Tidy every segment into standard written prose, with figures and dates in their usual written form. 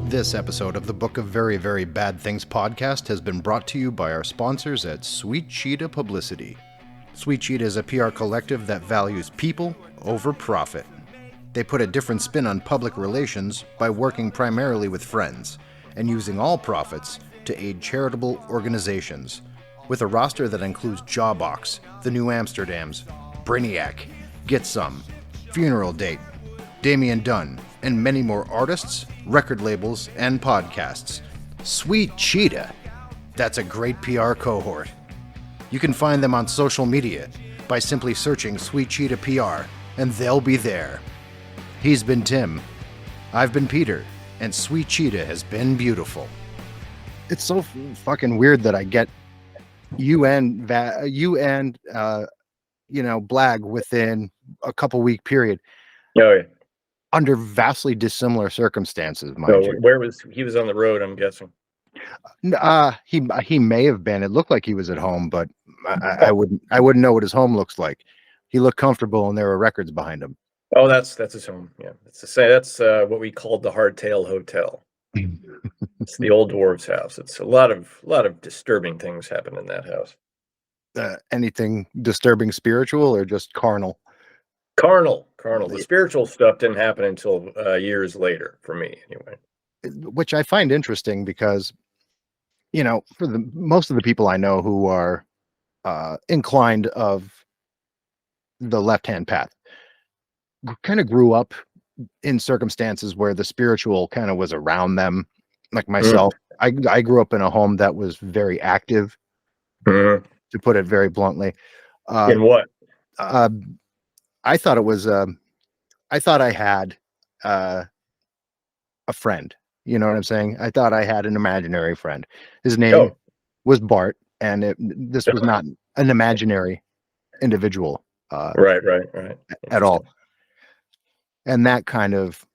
This episode of the Book of Very, Very Bad Things podcast has been brought to you by our sponsors at Sweet Cheetah Publicity. Sweet Cheetah is a PR collective that values people over profit. They put a different spin on public relations by working primarily with friends and using all profits to aid charitable organizations. With a roster that includes Jawbox, The New Amsterdams, Brainiac, Get Some, Funeral Date, Damien Dunn, and many more artists, record labels, and podcasts. Sweet Cheetah. That's a great PR cohort. You can find them on social media by simply searching Sweet Cheetah PR, and they'll be there. He's been Tim. I've been Peter, and Sweet Cheetah has been beautiful. It's so fucking weird that I get you and Blag within a couple week period. Oh, yeah. Under vastly dissimilar circumstances, mind you. Where was he? Was on the road, I'm guessing. He may have been. It looked like he was at home, but I wouldn't know what his home looks like. He looked comfortable, and there were records behind him. Oh, that's his home. Yeah, that's what we called the Hardtail Hotel. It's the old Dwarves house. It's a lot of disturbing things happen in that house. Anything disturbing spiritual or just carnal? Carnal. The spiritual stuff didn't happen until years later for me, anyway. Which I find interesting because, for most of the people I know who are inclined of the left-hand path, kind of grew up in circumstances where the spiritual kind of was around them. Like myself, I grew up in a home that was very active, to put it very bluntly. In what? I thought it was. I thought I had a friend. You know what I'm saying? I thought I had an imaginary friend. His name was Bart, and this was not an imaginary individual. Right. At all. And that kind of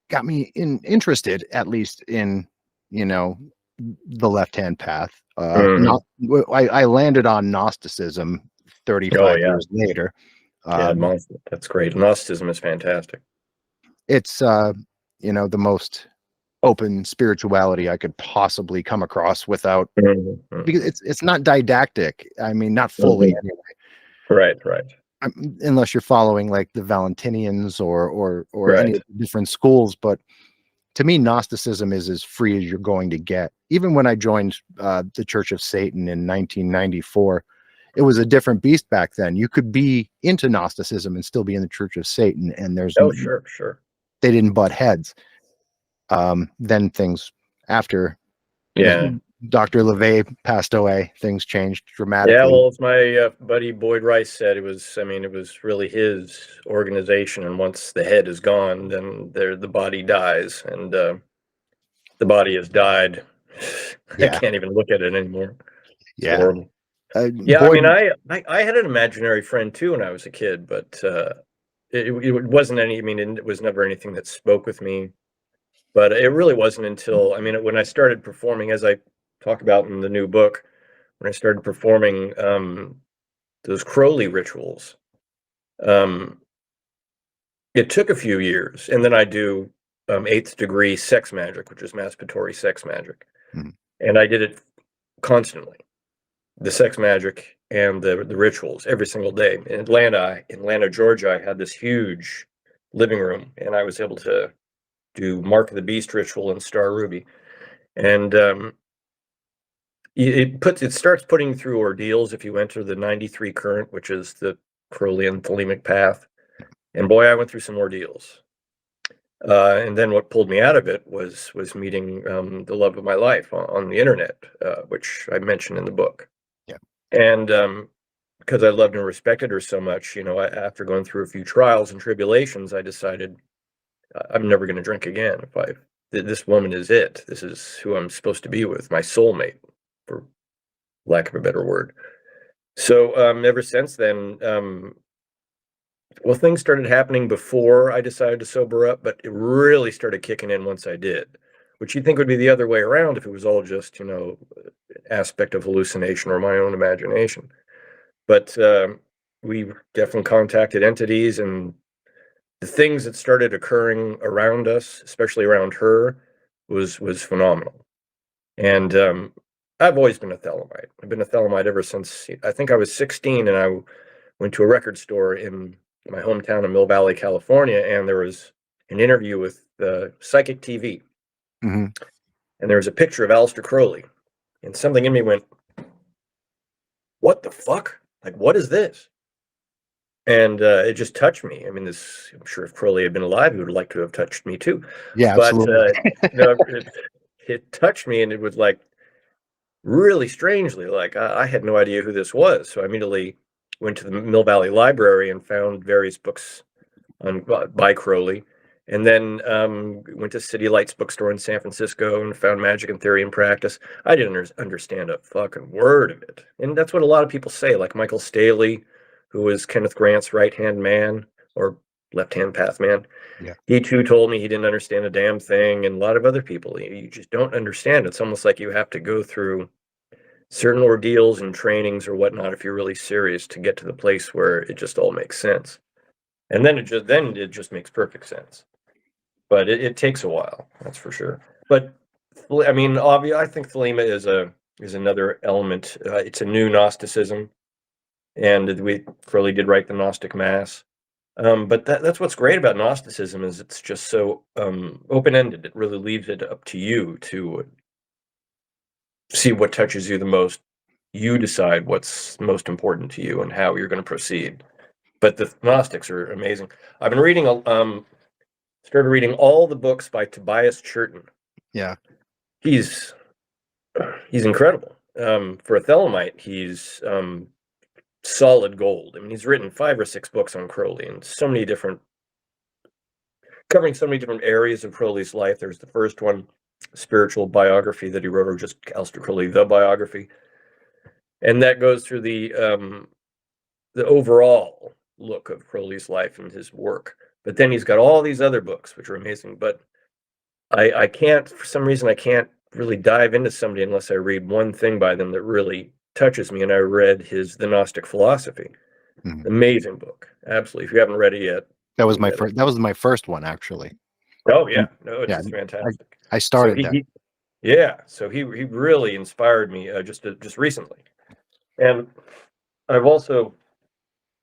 got me interested, at least in the left-hand path. I landed on Gnosticism 35 years later. That's great. Gnosticism is fantastic. It's the most open spirituality I could possibly come across without because it's not didactic. I mean, not fully anyway. Right. Unless you're following like the Valentinians or any different schools, but to me, Gnosticism is as free as you're going to get. Even when I joined the Church of Satan in 1994, it was a different beast back then. You could be into Gnosticism and still be in the Church of Satan, and there's sure. They didn't butt heads. Then things after Dr. LeVay passed away, things changed dramatically. Yeah, well, as my buddy Boyd Rice said, it was really his organization, and once the head is gone, then the body dies, and the body has died. I can't even look at it anymore. It's horrible. Boyd, I had an imaginary friend too when I was a kid, but it wasn't it was never anything that spoke with me. But it really wasn't until when I started performing, as I talk about in the new book, when I started performing those Crowley rituals. It took a few years, and then I do 8th degree sex magic, which is masturbatory sex magic, and I did it constantly. The sex magic and the rituals every single day. In Atlanta, Georgia, I had this huge living room, and I was able to do Mark of the Beast ritual and Star Ruby. And it starts putting through ordeals if you enter the 93 current, which is the Crowleyan thelemic path. And boy, I went through some ordeals. And then what pulled me out of it was meeting the love of my life on the internet, which I mentioned in the book. And because I loved and respected her so much, after going through a few trials and tribulations, I decided I'm never going to drink again. This woman is it. This is who I'm supposed to be with, my soulmate, for lack of a better word. So ever since then, things started happening before I decided to sober up, but it really started kicking in once I did, which you'd think would be the other way around if it was all just, aspect of hallucination or my own imagination. But we definitely contacted entities, and the things that started occurring around us, especially around her, was phenomenal. And I've always been a Thelemite. I've been a Thelemite ever since I think I was 16, and I went to a record store in my hometown of Mill Valley, California, and there was an interview with Psychic TV, Mm-hmm. and there was a picture of Aleister Crowley, and something in me went, "What the fuck? Like, what is this?" And it just touched me. I mean, I'm sure if Crowley had been alive, he would like to have touched me too. Yeah, But absolutely. it touched me, and it was like really strangely, like I had no idea who this was. So I immediately went to the Mill Valley Library and found various books by Crowley, and then went to City Lights bookstore in San Francisco and found Magic and Theory and Practice. I didn't understand a fucking word of it, and that's what a lot of people say. Like Michael Staley, who was Kenneth Grant's right-hand man or left-hand path man. Yeah. He too told me he didn't understand a damn thing, and a lot of other people. You just don't understand. It's almost like you have to go through certain ordeals and trainings or whatnot if you're really serious to get to the place where it just all makes sense. And then it just makes perfect sense. But it takes a while, that's for sure. But I mean, I think Thelema is another element. It's a new Gnosticism, and Crowley did write the Gnostic Mass. But that's what's great about Gnosticism is it's just so open-ended. It really leaves it up to you to see what touches you the most. You decide what's most important to you and how you're going to proceed. But the Gnostics are amazing. I've been reading started reading all the books by Tobias Churton. Yeah. He's incredible. For a Thelemite, he's solid gold. I mean, he's written 5 or 6 books on Crowley and covering so many different areas of Crowley's life. There's the first one, spiritual biography that he wrote, or just Aleister Crowley, the biography. And that goes through the overall look of Crowley's life and his work. But then he's got all these other books, which are amazing. But I can't, for some reason, I can't really dive into somebody unless I read one thing by them that really touches me. And I read The Gnostic Philosophy. Mm-hmm. Amazing book. Absolutely. If you haven't read it yet. That was my first. That was my first one, actually. Oh yeah, no, it's just fantastic. I started that. Yeah, so he really inspired me just recently, and I've also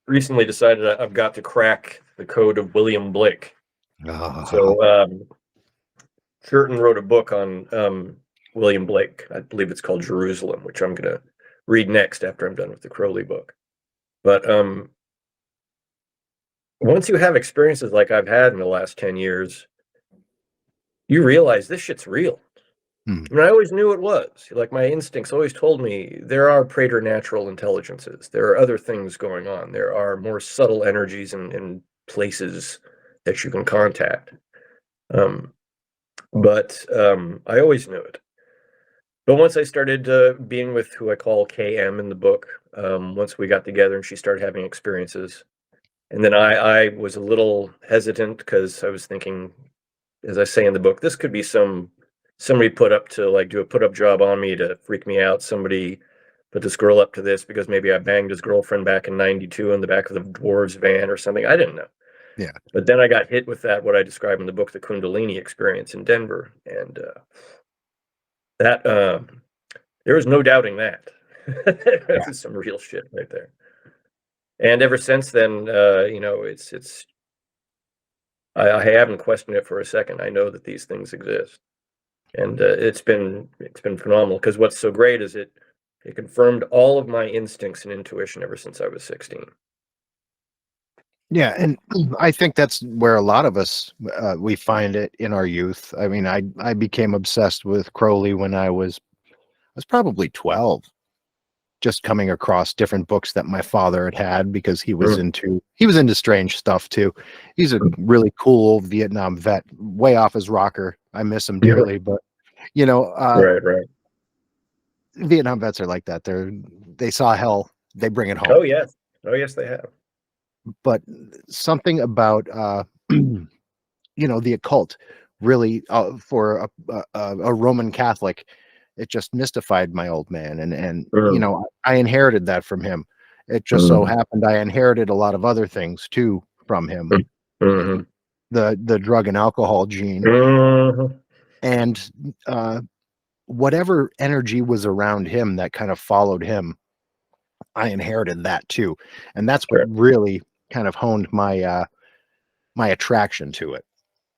recently decided I've got to crack the code of William Blake. So Churton wrote a book on William Blake. I believe it's called Jerusalem, which I'm going to read next after I'm done with the Crowley book. But once you have experiences like I've had in the last 10 years, you realize this shit's real. I mean, I always knew it was. Like, my instincts always told me there are preternatural intelligences. There are other things going on. There are more subtle energies and places that you can contact. But I always knew it. But once I started being with who I call KM in the book, once we got together and she started having experiences, and then I was a little hesitant because I was thinking, as I say in the book, this could be somebody put up to like do a put up job on me to freak me out. Somebody put this girl up to this because maybe I banged his girlfriend back in '92 in the back of the Dwarves van or something. I didn't know. Yeah. But then I got hit with that, what I describe in the book, the Kundalini experience in Denver. And that there was no doubting that. That was some real shit right there. And ever since then, it's I haven't questioned it for a second. I know that these things exist, and it's been phenomenal. Because what's so great is it confirmed all of my instincts and intuition ever since I was 16. Yeah, and I think that's where a lot of us we find it in our youth. I mean, I became obsessed with Crowley when I was probably 12. Just coming across different books that my father had because he was into strange stuff too. He's a really cool old Vietnam vet, way off his rocker. I miss him dearly, but Right. Vietnam vets are like that. They saw hell, they bring it home. Oh yes, they have. But something about the occult really for a Roman Catholic, it just mystified my old man, and I inherited that from him. It just so happened I inherited a lot of other things too from him. the drug and alcohol gene, Mhm. and whatever energy was around him that kind of followed him, I inherited that too, and that's what Sure. really kind of honed my attraction to it.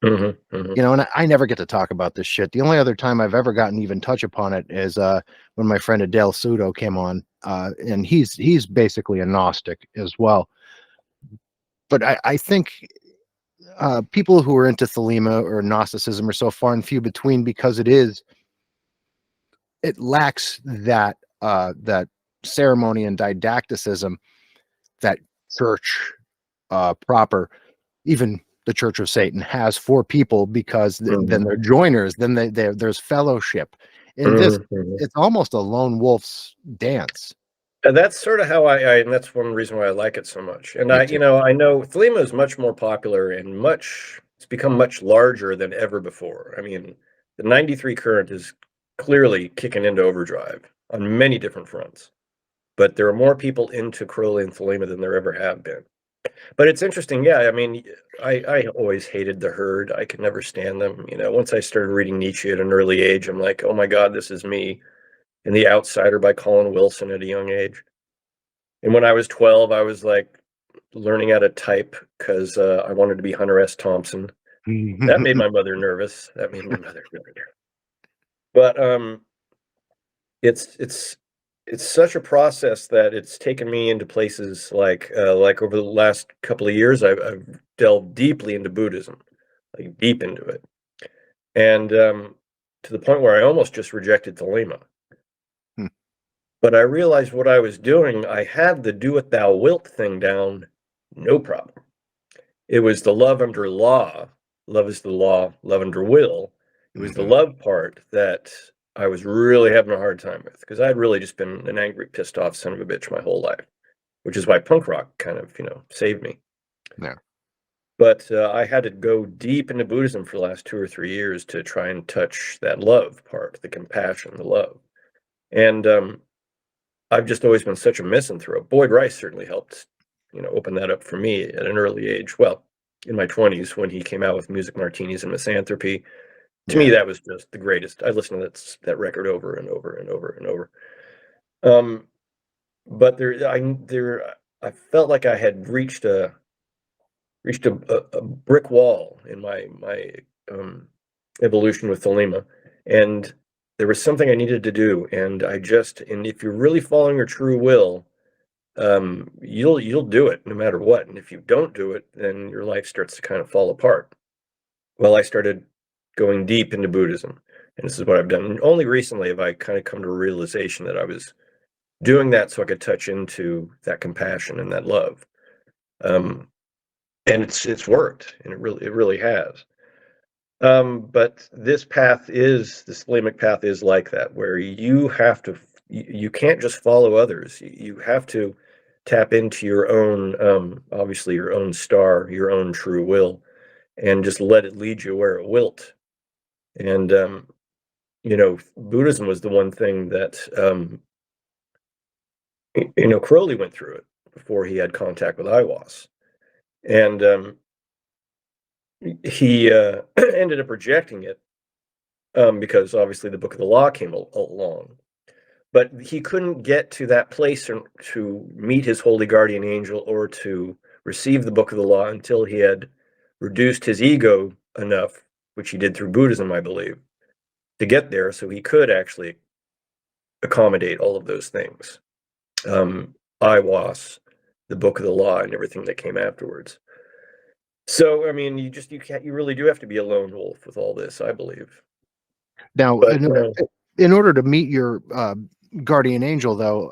Mhm, mhm. And I never get to talk about this shit. The only other time I've ever gotten even touch upon it is when my friend Adele Sudo came on, and he's basically a Gnostic as well. But I think people who are into Thelema or Gnosticism are so far and few between because it lacks that ceremony and didacticism that church proper, even the Church of Satan, has for people, because then Mhm. they're joiners, then there's fellowship. In this, Mhm, mhm. it's almost a lone wolf's dance. And that's sort of how and that's one reason why I like it so much. And Me too. I know Thelema is much more popular and it's become much larger than ever before. I mean, the 93 current is clearly kicking into overdrive on many different fronts. But there are more people into Crowley and Thelema than there ever have been. But it's interesting, yeah. I mean, I always hated the herd. I could never stand them. Once I started reading Nietzsche at an early age, I'm like, oh my God, this is me. And The Outsider by Colin Wilson at a young age. And when I was 12, I was like learning how to type because I wanted to be Hunter S. Thompson. That made my mother nervous. That made my mother really nervous. But it's it's such a process that it's taken me into places like over the last couple of years, I've delved deeply into Buddhism, like deep into it, and to the point where I almost just rejected Thelema. But I realized what I was doing. I had the "do what thou wilt" thing down, no problem. It was the love under law. Love is the law, love under will. It was the Mhm. love part that I was really having a hard time with because I'd really just been an angry, pissed off son of a bitch my whole life, which is why punk rock kind of, saved me. Yeah. But I had to go deep into Buddhism for the last 2 or 3 years to try and touch that love part, the compassion, the love. And I've just always been such a misanthrope. Boyd Rice certainly helped, open that up for me at an early age. Well, in my 20s when he came out with Music Martinis and Misanthropy. To me, Yeah. that was just the greatest. I listened to that record over and over and over and over. Um, but I felt like I had reached a brick wall in my um, evolution with Thelema, and there was something I needed to do, and if you're really following your true will, you'll do it no matter what, and if you don't do it, then your life starts to kind of fall apart. Well, I started going deep into Buddhism, and this is what I've done. And only recently have I kind of come to a realization that I was doing that so I could touch into that compassion and that love. Um, and it's worked, and it really has. But this Thelemic path is like that, where you can't just follow others. You have to tap into your own, obviously your own star, your own true will, and just let it lead you where it wilt. And Buddhism was the one thing that Crowley went through it before he had contact with Iwas, and he ended up rejecting it because obviously the Book of the Law came along. But he couldn't get to that place to meet his holy guardian angel or to receive the Book of the Law until he had reduced his ego enough, which he did through Buddhism, I believe, to get there so he could actually accommodate all of those things. Iwas, the Book of the Law, and everything that came afterwards. So, I mean, you really do have to be a lone wolf with all this, I believe. Now, But, in order to meet your guardian angel, though,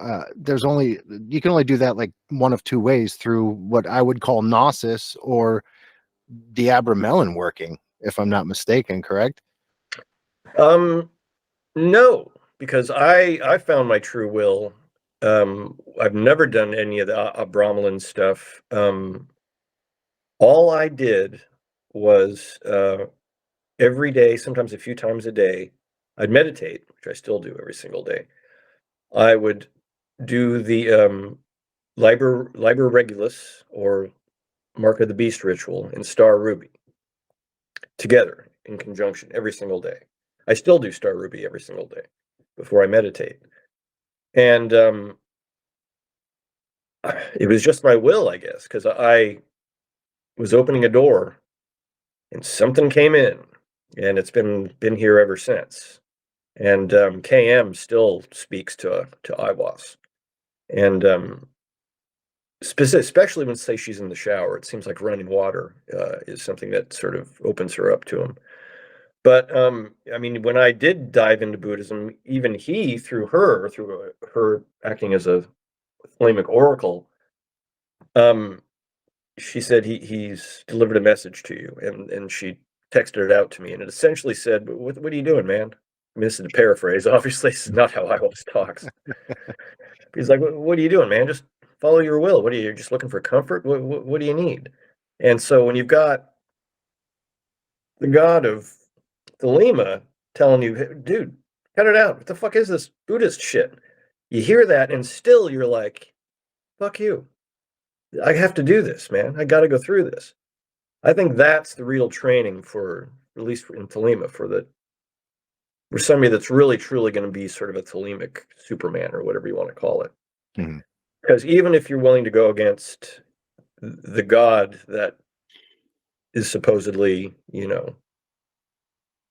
you can only do that like one of two ways: through what I would call gnosis or diabramelin working, if I'm not mistaken. Correct? um, no, because I found my true will. I've never done any of the Brahmalin stuff. All I did was every day, sometimes a few times a day, I'd meditate, which I still do every single day. I would do the Liber Regulus or Mark of the Beast ritual in Star Ruby. together in conjunction every single day. I still do Star Ruby every single day before I meditate. And it was just my will, I guess, because I was opening a door and something came in, and it's been here ever since. And KM still speaks to Iwas, and especially when, say, she's in the shower, it seems like running water is something that sort of opens her up to him. But I mean, when I did dive into Buddhism, even he, through her acting as a Thelemic oracle, she said he's delivered a message to you, and she texted it out to me, and it essentially said, "What are you doing, man?" I mean, this is a paraphrase. Obviously, this is not how Iwas talks. He's like, "What are you doing, man? Just follow your will. What are you just looking for comfort? What do you need?" And so when you've got the god of Thelema telling you, "Hey, dude, cut it out. What the fuck is this Buddhist shit?" You hear that, and still you're like, "Fuck you. I have to do this, man. I got to go through this." I think that's the real training for, at least in Thelema, for somebody that's really truly going to be sort of a Thelemic Superman, or whatever you want to call it. Mm-hmm. Because even if you're willing to go against the god that is supposedly,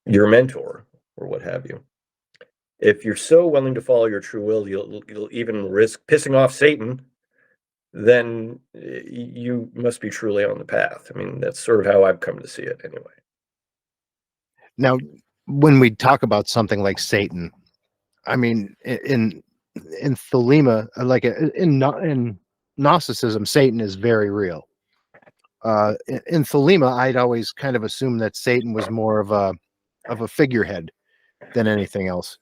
your mentor or what have you, if you're so willing to follow your true will, you'll even risk pissing off Satan, then you must be truly on the path. I mean, that's sort of how I've come to see it anyway. Now, when we talk about something like Satan, I mean, in Thelema, like in Gnosticism, Satan is very real. In Thelema, I'd always kind of assumed that Satan was more of a figurehead than anything else.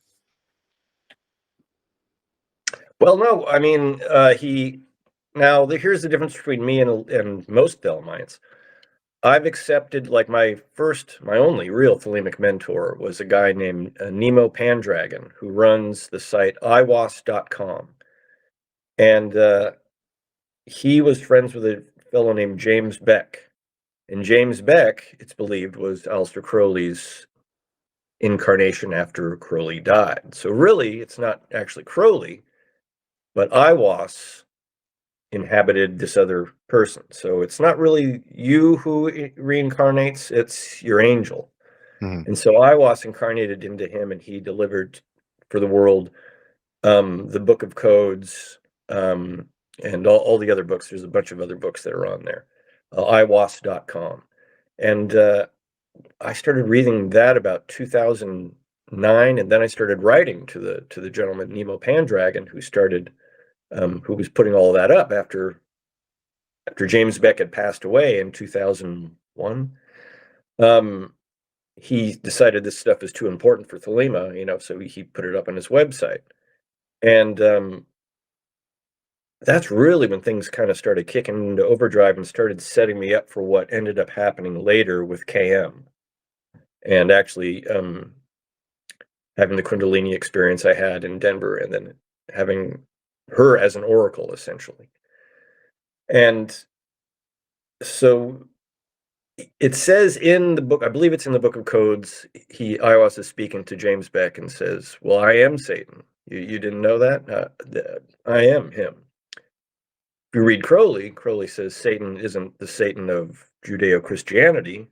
Well, no, I mean, here's the difference between me and most Thelemites. I've accepted, like, my only real Thelemic mentor was a guy named Nemo Pandragon, who runs the site iwas.com. And he was friends with a fellow named James Beck. And James Beck, it's believed, was Aleister Crowley's incarnation after Crowley died. So really, it's not actually Crowley, but Iwas inhabited this other person. So it's not really you who reincarnates, it's your angel. Mm-hmm. And so Iwas incarnated into him, and he delivered for the world the Book of Codes, and all the other books. There's a bunch of other books that are on there. Iwas.com. And I started reading that about 2009, and then I started writing to the gentleman Nemo Pandragon, who was putting all of that up after James Beck had passed away in 2001. He decided this stuff is too important for Thelema, so he put it up on his website. And that's really when things kind of started kicking into overdrive and started setting me up for what ended up happening later with KM. And actually having the Kundalini experience I had in Denver, and then having her as an oracle, essentially. And so it says in the book, I believe it's in the Book of Codes, Iwas is speaking to James Beck and says, "Well, I am Satan. You didn't know that? I am him." If you read Crowley says Satan isn't the Satan of Judeo-Christianity,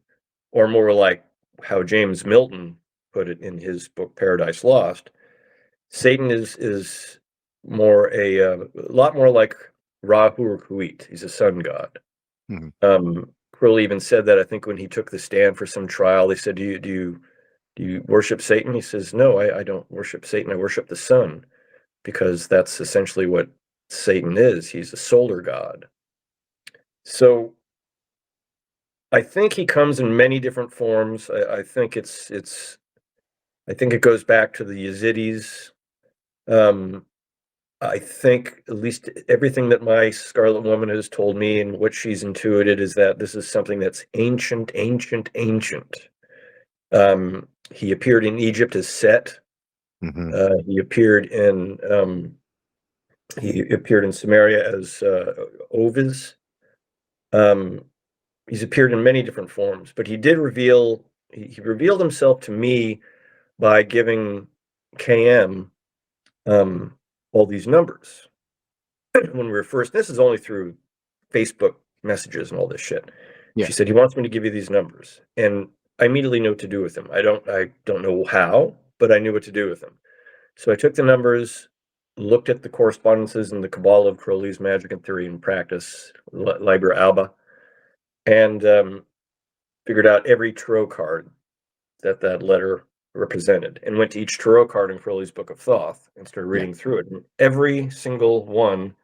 or more like how James Milton put it in his book Paradise Lost. Satan is more a lot more like Ra-Hu-Huit. He's a sun god. Mm-hmm. Crowley even said that, I think, when he took the stand for some trial. They said, do you worship Satan? He says, "No, I don't worship Satan. I worship the sun," because that's essentially what Satan is. He's a solar god. So I think he comes in many different forms. I think I think it goes back to the Yazidis. I think at least everything that my Scarlet Woman has told me and what she's intuited is that this is something that's ancient, ancient, ancient. He appeared in Egypt as Set. Mm-hmm. He appeared in Samaria as Ovis. He's appeared in many different forms, but he did reveal he revealed himself to me by giving KM all these numbers. When we were first, this is only through Facebook messages and all this shit. Yeah. She said, he wants me to give you these numbers. And I immediately knew what to do with them. I don't know how, but I knew what to do with them. So I took the numbers, looked at the correspondences in the Cabal of Crowley's Magic and Theory and Practice, Liber Alba, and figured out every tarot card that letter represented, and went to each tarot card in Crowley's Book of Thoth and started reading through it. And every single one,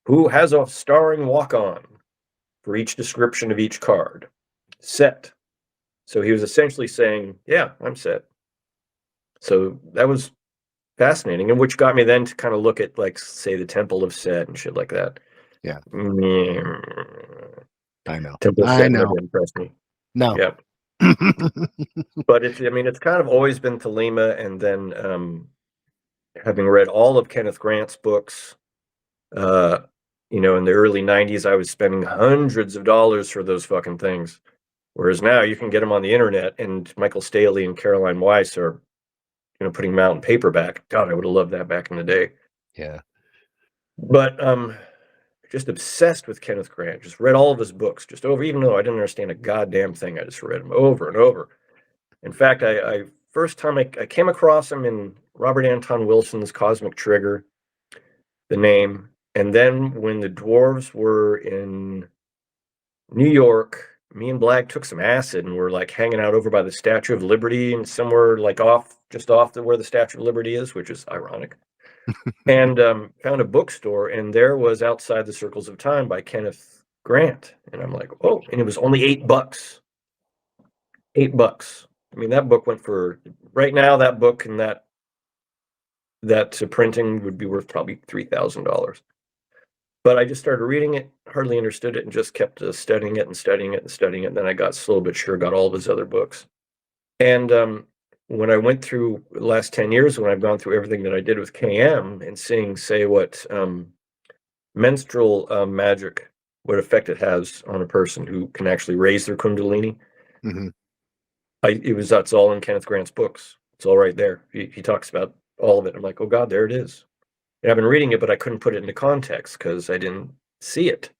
who has a starring walk-on for each description of each card, set. So he was essentially saying, yeah, I'm set. So that was fascinating, and which got me then to kind of look at, like, say, the Temple of Set and shit like that. Yeah. I know. Temple of Set never impressed me. No. Yeah. But it's kind of always been Thelema, and then having read all of Kenneth Grant's books, in the early 90s, I was spending hundreds of dollars for those fucking things. Whereas now you can get them on the internet, and Michael Staley and Caroline Weiss are, putting them out in paperback. God, I would have loved that back in the day. Yeah. But just obsessed with Kenneth Grant. Just read all of his books, just over, even though I didn't understand a goddamn thing. I just read them over and over. In fact, I first time I came across him in Robert Anton Wilson's Cosmic Trigger, the name. And then when the Dwarves were in New York, me and Black took some acid and were like hanging out over by the Statue of Liberty, and somewhere like just off where the Statue of Liberty is, which is ironic. And found a bookstore, and there was Outside the Circles of Time by Kenneth Grant. And I'm like, oh, and it was only $8. $8. I mean, that book went for, right now, that book and that printing would be worth probably $3,000. But I just started reading it, hardly understood it, and just kept studying it and studying it and studying it. And then I got slow but sure, got all of his other books. And when I went through the last 10 years, when I've gone through everything that I did with KM and seeing, say, what menstrual magic, what effect it has on a person who can actually raise their kundalini, that's all in Kenneth Grant's books. It's all right there. He talks about all of it. I'm like, oh God, there it is. And I've been reading it, but I couldn't put it into context because I didn't see it.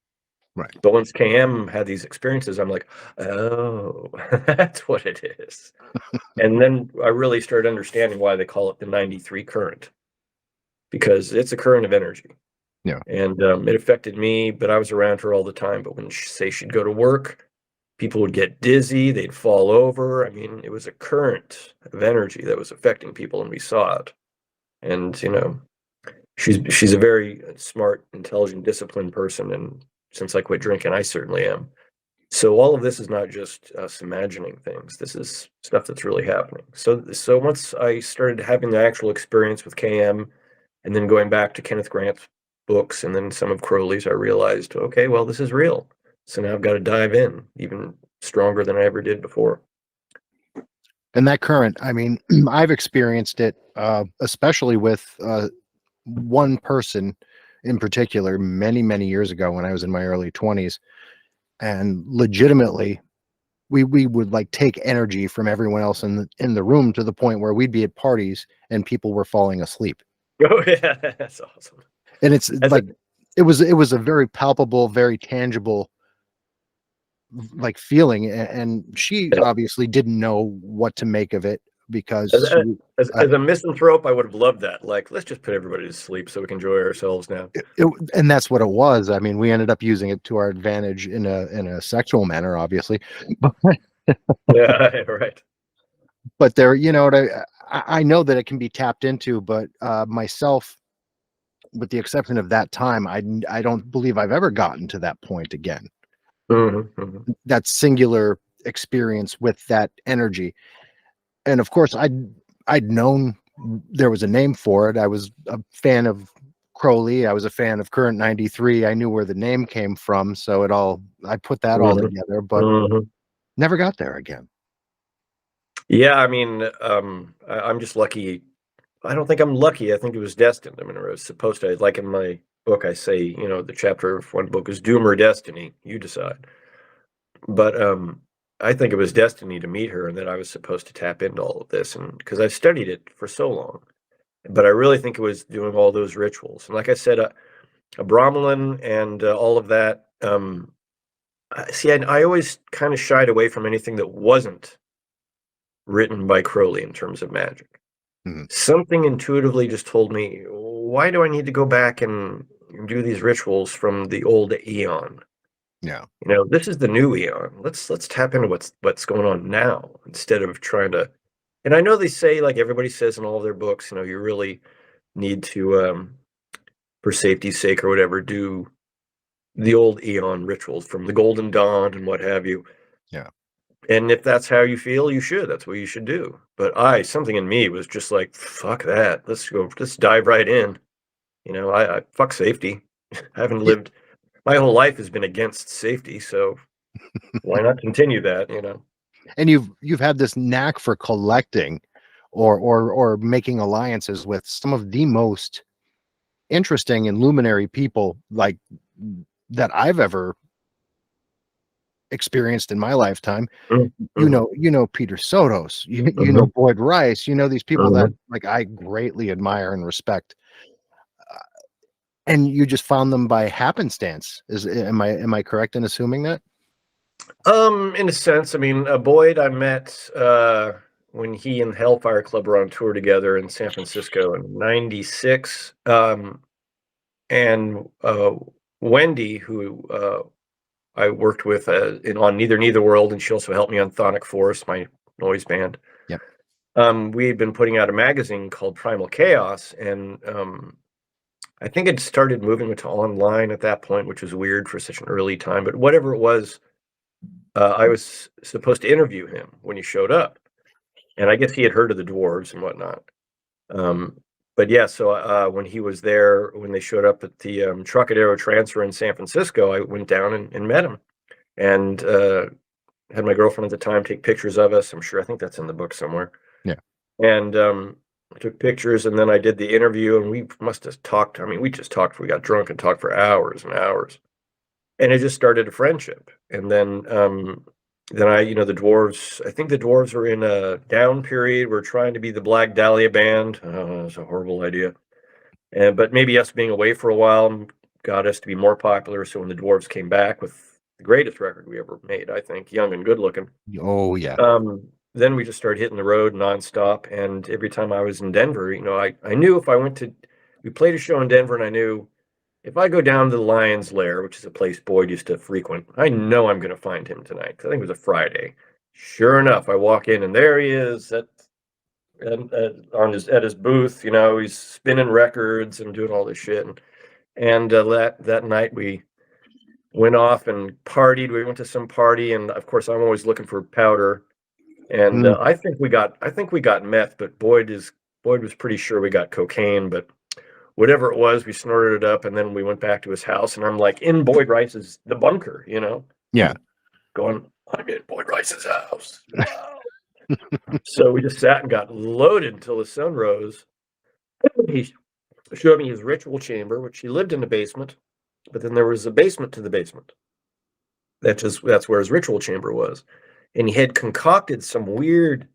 Right. But once KM had these experiences, I'm like, oh, that's what it is. And then I really started understanding why they call it the 93 current, because it's a current of energy. Yeah. And it affected me, but I was around her all the time. But when she'd go to work, people would get dizzy, they'd fall over. I mean, it was a current of energy that was affecting people, and we saw it. And, she's a very smart, intelligent, disciplined person, and since I quit drinking, I certainly am. So all of this is not just us imagining things. This is stuff that's really happening. So once I started having the actual experience with KM, and then going back to Kenneth Grant's books and then some of Crowley's, I realized, okay, well, this is real. So now I've got to dive in even stronger than I ever did before. And that current, I mean, I've experienced it, especially with one person in particular many, many years ago when I was in my early 20s. And legitimately, we would like take energy from everyone else in the room, to the point where we'd be at parties and people were falling asleep. Oh yeah, that's awesome. And it was a very palpable, very tangible like feeling, and she obviously didn't know what to make of it, because as a misanthrope, I would have loved that. Like, let's just put everybody to sleep so we can enjoy ourselves now. And that's what it was. I mean, we ended up using it to our advantage in a sexual manner, obviously. Yeah, right. But there, I know that it can be tapped into, but myself, with the exception of that time, I don't believe I've ever gotten to that point again. That singular experience with that energy. And of course, I'd known there was a name for it. I was a fan of Crowley. I was a fan of Current 93. I knew where the name came from, so I put that all together, but never got there again. Yeah, I mean, I'm just lucky. I don't think I'm lucky. I think it was destined. I mean, I was supposed to. Like in my book, I say, the chapter of one book is Doom or Destiny. You decide. But I think it was destiny to meet her and that I was supposed to tap into all of this, and because I've studied it for so long. But I really think it was doing all those rituals. And like I said, a Bromelain and all of that. See, I always kind of shied away from anything that wasn't written by Crowley in terms of magic. Mhm. Something intuitively just told me, why do I need to go back and do these rituals from the old eon? Yeah. This is the new eon. Let's tap into what's going on now instead of trying to. And I know they say, like everybody says in all their books, you really need to, for safety's sake or whatever, do the old eon rituals from the Golden Dawn and what have you. Yeah. And if that's how you feel, you should. That's what you should do. But something in me was just like, fuck that. Let's dive right in. I fuck safety. I haven't Yeah. lived, my whole life has been against safety. So why not continue that? And you've had this knack for collecting or making alliances with some of the most interesting and luminary people like that I've ever experienced in my lifetime. Mm-hmm. Peter Sotos, Mm-hmm. Boyd Rice, these people Mm-hmm. that like I greatly admire and respect. And you just found them by happenstance. Am I correct in assuming that? In a sense, I mean, Boyd, I met when he and Hellfire Club were on tour together in San Francisco in '96. And Wendy, who I worked with on Neither World, and she also helped me on Chthonic Force, my noise band. Yep. We had been putting out a magazine called Primal Chaos, and I think it started moving to online at that point, which was weird for such an early time. But whatever it was, I was supposed to interview him when he showed up, and I guess he had heard of the Dwarves and whatnot. Um, but yeah, so when he was there, when they showed up at the Trocadero Transfer in San Francisco, I went down and met him, and had my girlfriend at the time take pictures of us. I think that's in the book somewhere. Yeah. And I took pictures, and then I did the interview, and we must have talked. I mean, we just talked. We got drunk and talked for hours and hours, and it just started a friendship. And then the Dwarves. I think the Dwarves were in a down period. We're trying to be the Black Dahlia band. It's a horrible idea. But maybe us being away for a while got us to be more popular. So when the Dwarves came back with the greatest record we ever made, I think, Young and Good Looking, Oh yeah. then we just started hitting the road nonstop. And every time I was in Denver, I knew if I we played a show in Denver, and I knew if I go down to the Lion's Lair, which is a place Boyd used to frequent, I know I'm going to find him tonight, 'cause I think it was a Friday. Sure enough, I walk in, and there he is at his booth. He's spinning records and doing all this shit. And that night we went off and partied. We went to some party, and of course I'm always looking for powder. And Mm, I think we got meth, but Boyd was pretty sure we got cocaine. But whatever it was, we snorted it up, and then we went back to his house. And I'm like in Boyd Rice's the bunker, yeah. going, I'm in Boyd Rice's house. Wow. So we just sat and got loaded until the sun rose. He showed me his ritual chamber, which he lived in the basement, but then there was a basement to the basement. That's where his ritual chamber was. And he had concocted some weird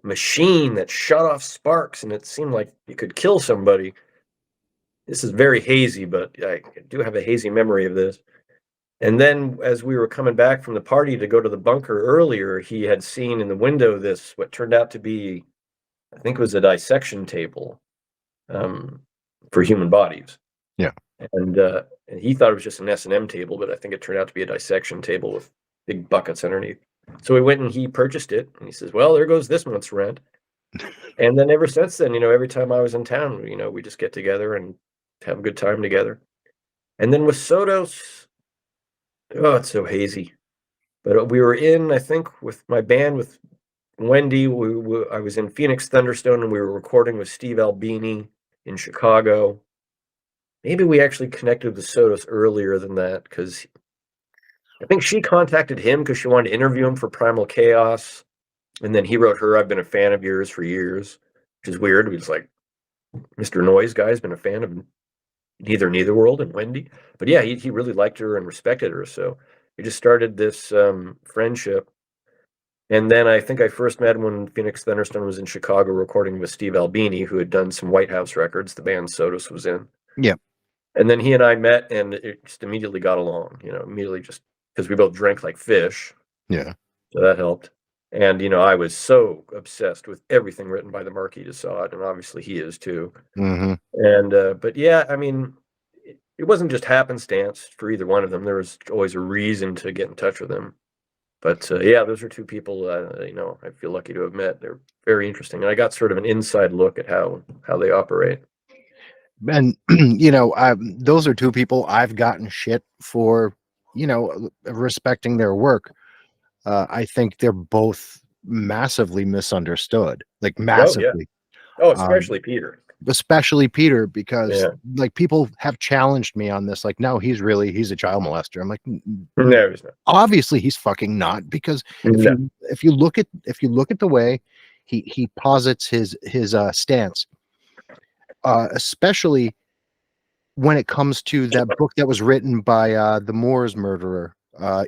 machine that shut off sparks, and it seemed like you could kill somebody. This is very hazy, but I do have a hazy memory of this. And then as we were coming back from the party to go to the bunker earlier, he had seen in the window what turned out to be, I think it was a dissection table, um, for human bodies. Yeah. And he thought it was just an S&M table, but I think it turned out to be a dissection table with big buckets underneath. So we went and he purchased it, and he says, well, there goes this month's rent. And then ever since then, every time I was in town, we just get together and have a good time together. And then with Sotos, oh, it's so hazy. But we were I think, with my band, with Wendy, I was in Phoenix Thunderstone, and we were recording with Steve Albini in Chicago. Maybe we actually connected with Sotos earlier than that, because I think she contacted him because she wanted to interview him for Primal Chaos. And then he wrote her, I've been a fan of yours for years, which is weird. He's like, Mr. Noise Guy's been a fan of Neither World and Wendy. But yeah, he really liked her and respected her. So we just started this friendship. And then I think I first met him when Phoenix Thunderstone was in Chicago recording with Steve Albini, who had done some White House records the band Sodos was in. Yeah. And then he and I met, and it just immediately got along, immediately, just because we both drank like fish. Yeah. So that helped. And, I was so obsessed with everything written by the Marquis de Sade, and obviously he is too. Mm-hmm. And, but yeah, I mean, it wasn't just happenstance for either one of them. There was always a reason to get in touch with them. But yeah, those are two people, I feel lucky to have met. They're very interesting. And I got sort of an inside look at how they operate. And those are two people I've gotten shit for, respecting their work. I think they're both massively misunderstood, like massively. Oh, especially Peter. Especially Peter, because Yeah. like people have challenged me on this, like, no, he's a child molester. I'm like, No, he's not. Obviously he's fucking not, because No. if you look at the way he posits his stance, especially when it comes to that book that was written by the Moors murderer,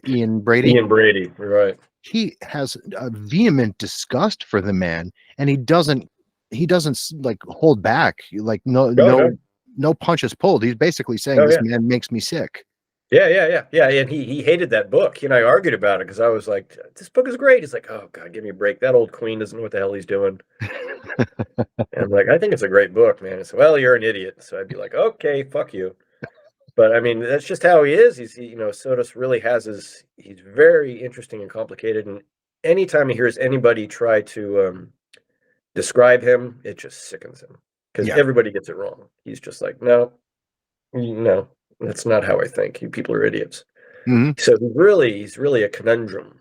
Ian Brady. Ian Brady, right. He has a vehement disgust for the man, and he doesn't like hold back. Like no punches pulled. He's basically saying this man makes me sick. Yeah. And he hated that book. He and I argued about it because I was like, this book is great. He's like, oh God, give me a break. That old queen doesn't know what the hell he's doing. And I'm like, I think it's a great book, man. It's, well, you're an idiot. So I'd be like, okay, fuck you. But I mean, that's just how he is. Sodos really has he's very interesting and complicated. And anytime he hears anybody try to describe him, it just sickens him, because everybody gets it wrong. He's just like, no, that's not how I think. You people are idiots. Mm-hmm. So he's really a conundrum.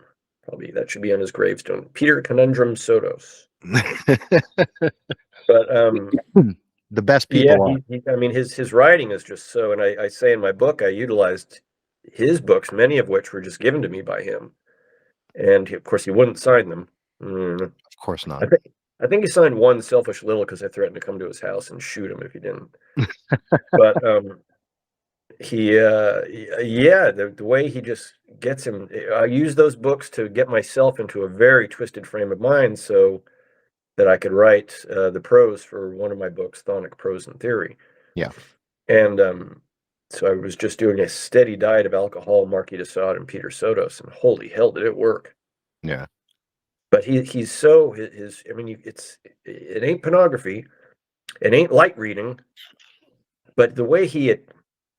Probably that should be on his gravestone. Peter Conundrum Sodos. But the best people. I mean, his writing is just so, and I say in my book, I utilized his books, many of which were just given to me by him, and of course he wouldn't sign them. Of course not. I think he signed one, Selfish Little, because I threatened to come to his house and shoot him if he didn't. But the way he just gets him, I use those books to get myself into a very twisted frame of mind, so that I could write the prose for one of my books, Chthonic Prose and Theory. Yeah. And so I was just doing a steady diet of alcohol, Marquis de Sade and Peter Sodos, and holy hell, did it work. Yeah. But he's so, I mean, it ain't pornography, it ain't light reading, but the way he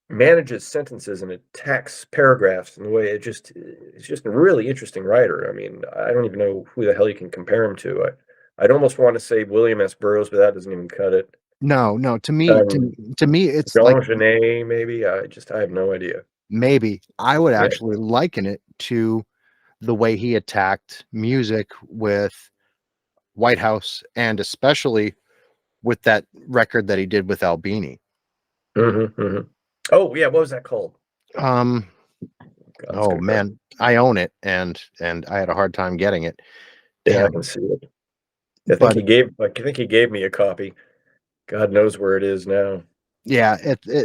manages sentences and attacks paragraphs, and the way it's just a really interesting writer. I mean, I don't even know who the hell you can compare him to. I'd almost want to say William S. Burroughs, but that doesn't even cut it. No. To me, it's Jean like Genet, maybe. I have no idea. Maybe I would actually liken it to the way he attacked music with White House, and especially with that record that he did with Albini. Mm-hmm, mm-hmm. Oh yeah, what was that called? God, man, I own it, and I had a hard time getting it. Yeah, I can see it. I think he gave me a copy. God knows where it is now. Yeah,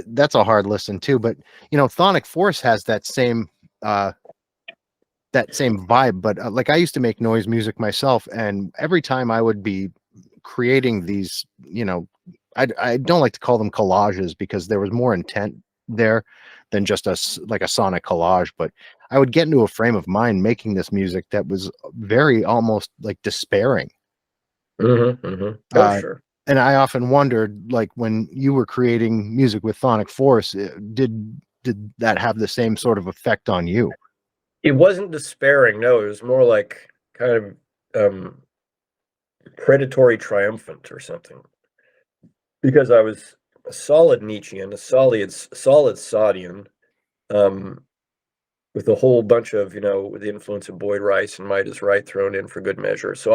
that's a hard listen too. But Chthonic Force has that same vibe. But like, I used to make noise music myself, and every time I would be creating these, I don't like to call them collages, because there was more intent there than just a sonic collage. But I would get into a frame of mind making this music that was very almost like despairing. Mm-hmm, mm-hmm. Oh, sure. And I often wondered, like, when you were creating music with Chthonic Force, did that have the same sort of effect on you? It wasn't despairing. No, it was more like kind of predatory triumphant or something. Because I was a solid Nietzschean, a solid Sadian, with a whole bunch of, with the influence of Boyd Rice and Midas Wright thrown in for good measure. So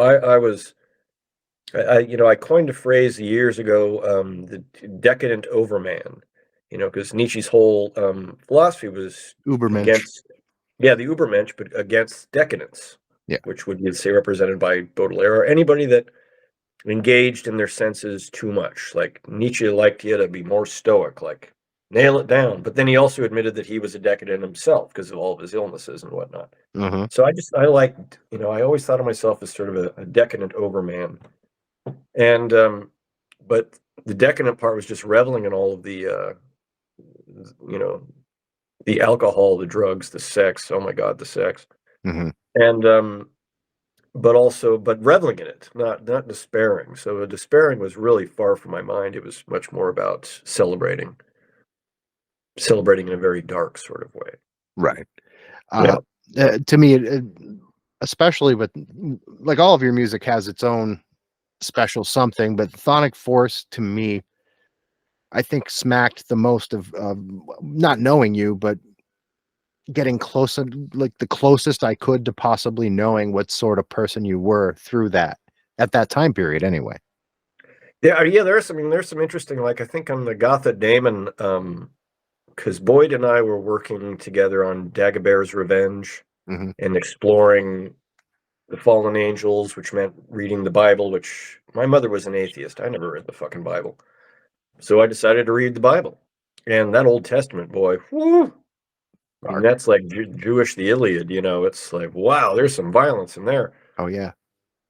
I coined a phrase years ago, the decadent overman, because Nietzsche's whole philosophy was Ubermensch. Against, the Ubermensch, but against decadence, which would be, say, represented by Baudelaire, or anybody that engaged in their senses too much. Like Nietzsche liked you to be more stoic, like nail it down. But then he also admitted that he was a decadent himself because of all of his illnesses and whatnot. Mm-hmm. So I liked, I always thought of myself as sort of a decadent overman. And, but the decadent part was just reveling in all of the, you know, the alcohol, the drugs, the sex. Oh my God, the sex. Mm-hmm. And, but reveling in it, not despairing. So despairing was really far from my mind. It was much more about celebrating in a very dark sort of way. Right. Yeah. To me, especially with like all of your music has its own special something, but Chthonic Force to me, I think smacked the most of not knowing you, but getting closer, like the closest I could to possibly knowing what sort of person you were through that at that time period. Anyway. Yeah. There's some interesting, like I think on the Gotha Daemon, because Boyd and I were working together on Dagobah's Revenge Mm-hmm. and exploring the fallen angels, which meant reading the Bible, which my mother was an atheist. I never read the fucking Bible. So I decided to read the Bible. And that Old Testament, boy, whoo, I mean, that's like Jewish, the Iliad, it's like, wow, there's some violence in there. Oh, yeah.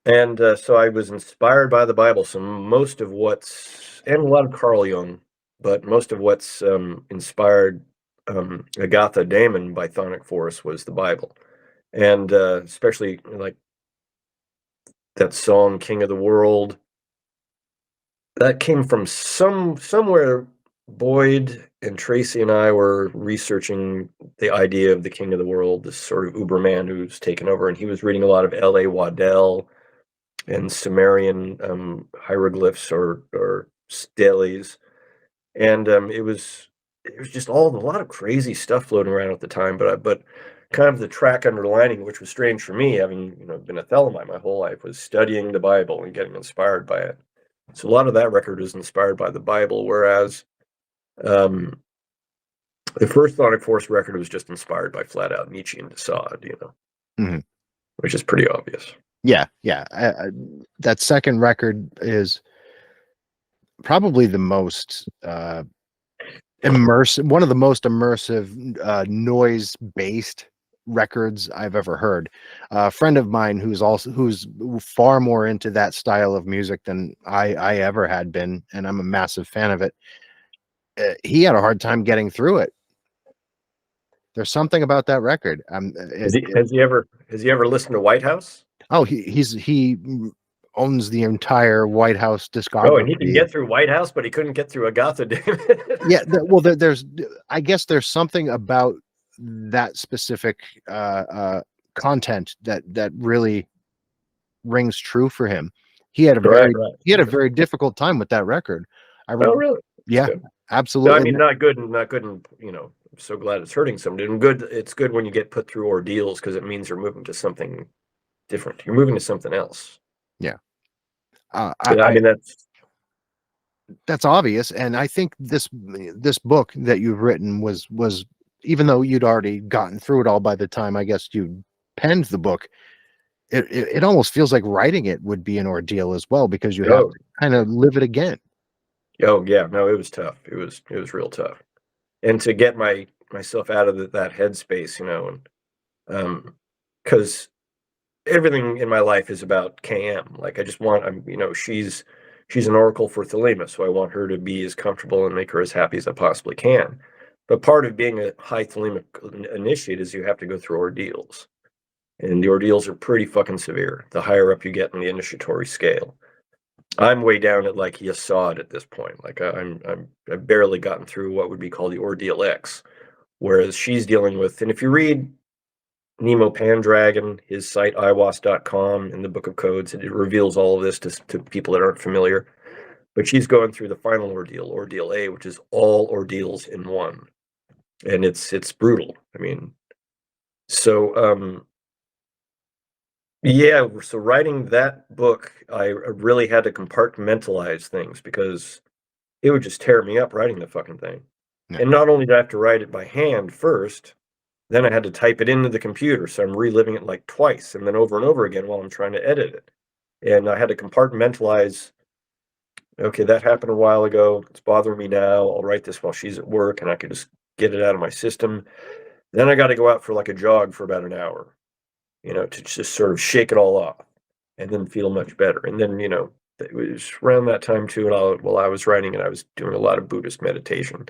And so I was inspired by the Bible. So most of and a lot of Carl Jung, but most of what's inspired Agatha Daemon by Chthonic Force was the Bible. And especially like that song, King of the World, that came from somewhere. Boyd and Tracy and I were researching the idea of the King of the World, this sort of Uberman who's taken over, and he was reading a lot of L.A. Waddell and Sumerian hieroglyphs or steles, and it was just a lot of crazy stuff floating around at the time. But kind of the track underlining, which was strange for me, having been a Thelemite my whole life, was studying the Bible and getting inspired by it. So a lot of that record was inspired by the Bible, whereas the first Chthonic Force record was just inspired by flat out Nietzsche and de Sade, Mm-hmm. which is pretty obvious. Yeah. That second record is probably the most immersive, one of the most immersive noise-based records I've ever heard. A friend of mine who's far more into that style of music than I ever had been, and I'm a massive fan of it. He had a hard time getting through it. There's something about that record. Has he ever listened to White House? Oh, he owns the entire White House discography. Oh, and he can get through White House, but he couldn't get through Agatha Daemon. Yeah, there's I guess there's something about that specific content that really rings true for him. He had a very difficult time with that record. Oh, really? Yeah, good. absolutely. No, I mean, not good, and I'm so glad it's hurting somebody. And good, it's good when you get put through ordeals because it means you're moving to something different. You're moving to something else. Yeah. I mean, that's obvious, and I think this book that you've written was even though you'd already gotten through it all by the time I guess you penned the book, it almost feels like writing it would be an ordeal as well because you have to kind of live it again. Oh yeah, no, it was tough. It was real tough, and to get myself out of that headspace, and because everything in my life is about KM. Like I just want, she's an oracle for Thelema, so I want her to be as comfortable and make her as happy as I possibly can. But part of being a high Thelemic initiate is you have to go through ordeals. And the ordeals are pretty fucking severe, the higher up you get in the initiatory scale. I'm way down at like Yasod at this point. Like I've barely gotten through what would be called the Ordeal X. Whereas she's dealing with, and if you read Nemo Pandragon, his site iwas.com in the Book of Codes, it reveals all of this to people that aren't familiar. But she's going through the final ordeal, Ordeal A, which is all ordeals in one. And it's brutal. I mean, so yeah, so writing that book, I really had to compartmentalize things because it would just tear me up writing the fucking thing. Yeah. And not only did I have to write it by hand first, then I had to type it into the computer, so I'm reliving it like twice and then over and over again while I'm trying to edit it. And I had to compartmentalize okay, that happened a while ago. It's bothering me now. I'll write this while she's at work, and I can just get it out of my system. Then I got to go out for like a jog for about an hour, to just sort of shake it all off, and then feel much better. And then, it was around that time too, and while I was writing it, I was doing a lot of Buddhist meditation.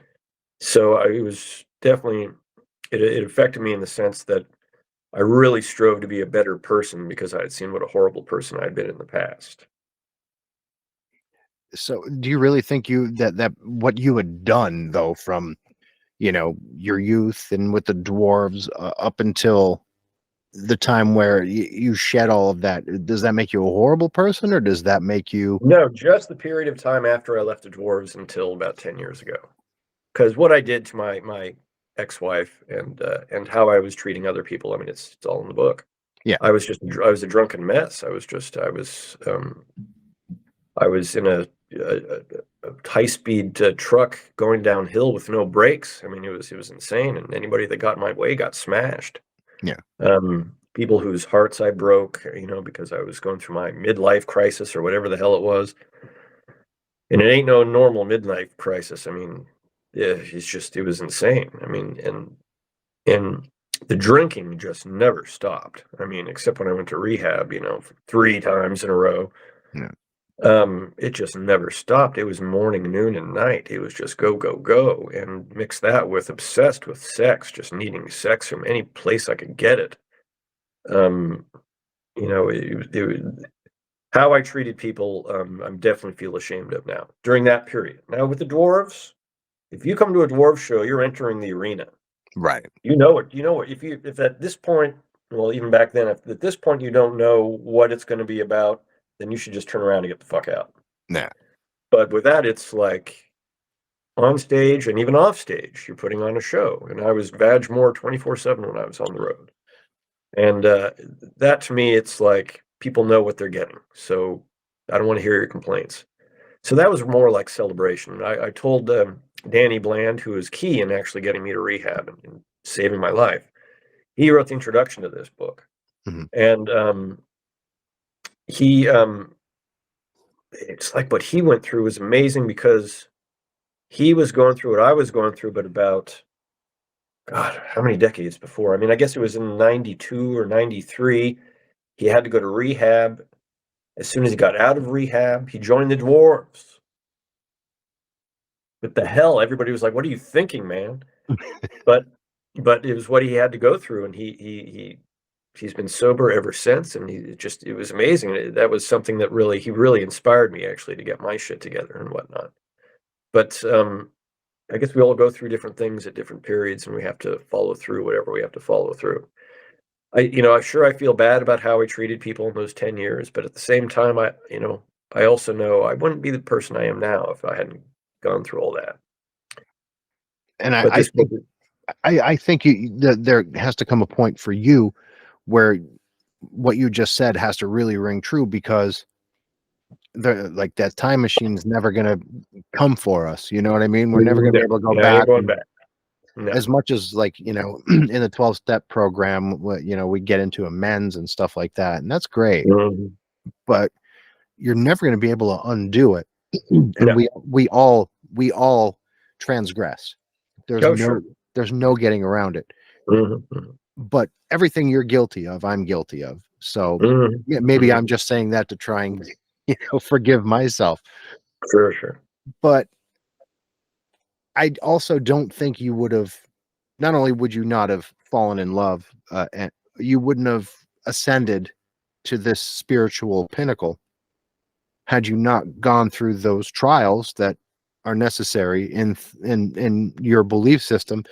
So it was definitely, it affected me in the sense that I really strove to be a better person because I had seen what a horrible person I'd been in the past. So, do you really think that what you had done though, from your youth and with the dwarves, up until the time where you shed all of that, does that make you a horrible person, or does that make you? No, just the period of time after I left the dwarves until about 10 years ago. Because what I did to my ex-wife and how I was treating other people, I mean, it's all in the book. Yeah. I was a drunken mess. I was in a high-speed truck going downhill with no brakes. I mean, it was insane, and anybody that got in my way got smashed. Yeah. People whose hearts I broke, because I was going through my midlife crisis or whatever the hell it was. And it ain't no normal midlife crisis. I mean, yeah, it was insane. I mean, and the drinking just never stopped. I mean, except when I went to rehab, 3 times in a row. Yeah. It just never stopped. It was morning, noon, and night. It was just go, go, go. And mix that with obsessed with sex, just needing sex from any place I could get it. How I treated people, I'm definitely feel ashamed of now during that period. Now with the dwarves, if you come to a dwarf show, you're entering the arena. Right. You know it. You know it. If at this point, well, even back then, if at this point you don't know what it's going to be about, then you should just turn around and get the fuck out. Yeah. But with that, it's like on stage and even off stage, you're putting on a show. And I was Vadge more 24/7 when I was on the road. And that to me, it's like people know what they're getting. So I don't want to hear your complaints. So that was more like celebration. I told Danny Bland, who was key in actually getting me to rehab and saving my life. He wrote the introduction to this book. Mhm. And he, it's like what he went through was amazing because he was going through what I was going through, but about, God, how many decades before? I mean, I guess it was in 92 or 93. He had to go to rehab. As soon as he got out of rehab, he joined the Dwarves. What the hell? Everybody was like, "What are you thinking, man?" But it was what he had to go through, and he's been sober ever since, and it was amazing. That was something that he really inspired me actually to get my shit together and whatnot. But I guess we all go through different things at different periods, and we have to follow through whatever we have to follow through. I'm sure I feel bad about how I treated people in those 10 years, but at the same time, I also know I wouldn't be the person I am now if I hadn't gone through all that. And But I this book, think I think there has to come a point for you where what you just said has to really ring true, because like that time machine's never going to come for us. You know what I mean? We're never going to be no, able to go no, you're back. going back. No. As much as, like, in the 12-step program, we get into amends and stuff like that, and that's great, Mhm. but you're never going to be able to undo it. And No. we all transgress. There's Oh, no sure. there's no getting around it. Mhm, mhm, But everything you're guilty of, I'm guilty of. So mhm, yeah, maybe mhm. I'm just saying that to try and forgive myself. Sure, sure. But I also don't think you would have. Not only would you not have fallen in love, and you wouldn't have ascended to this spiritual pinnacle had you not gone through those trials that are necessary in your belief system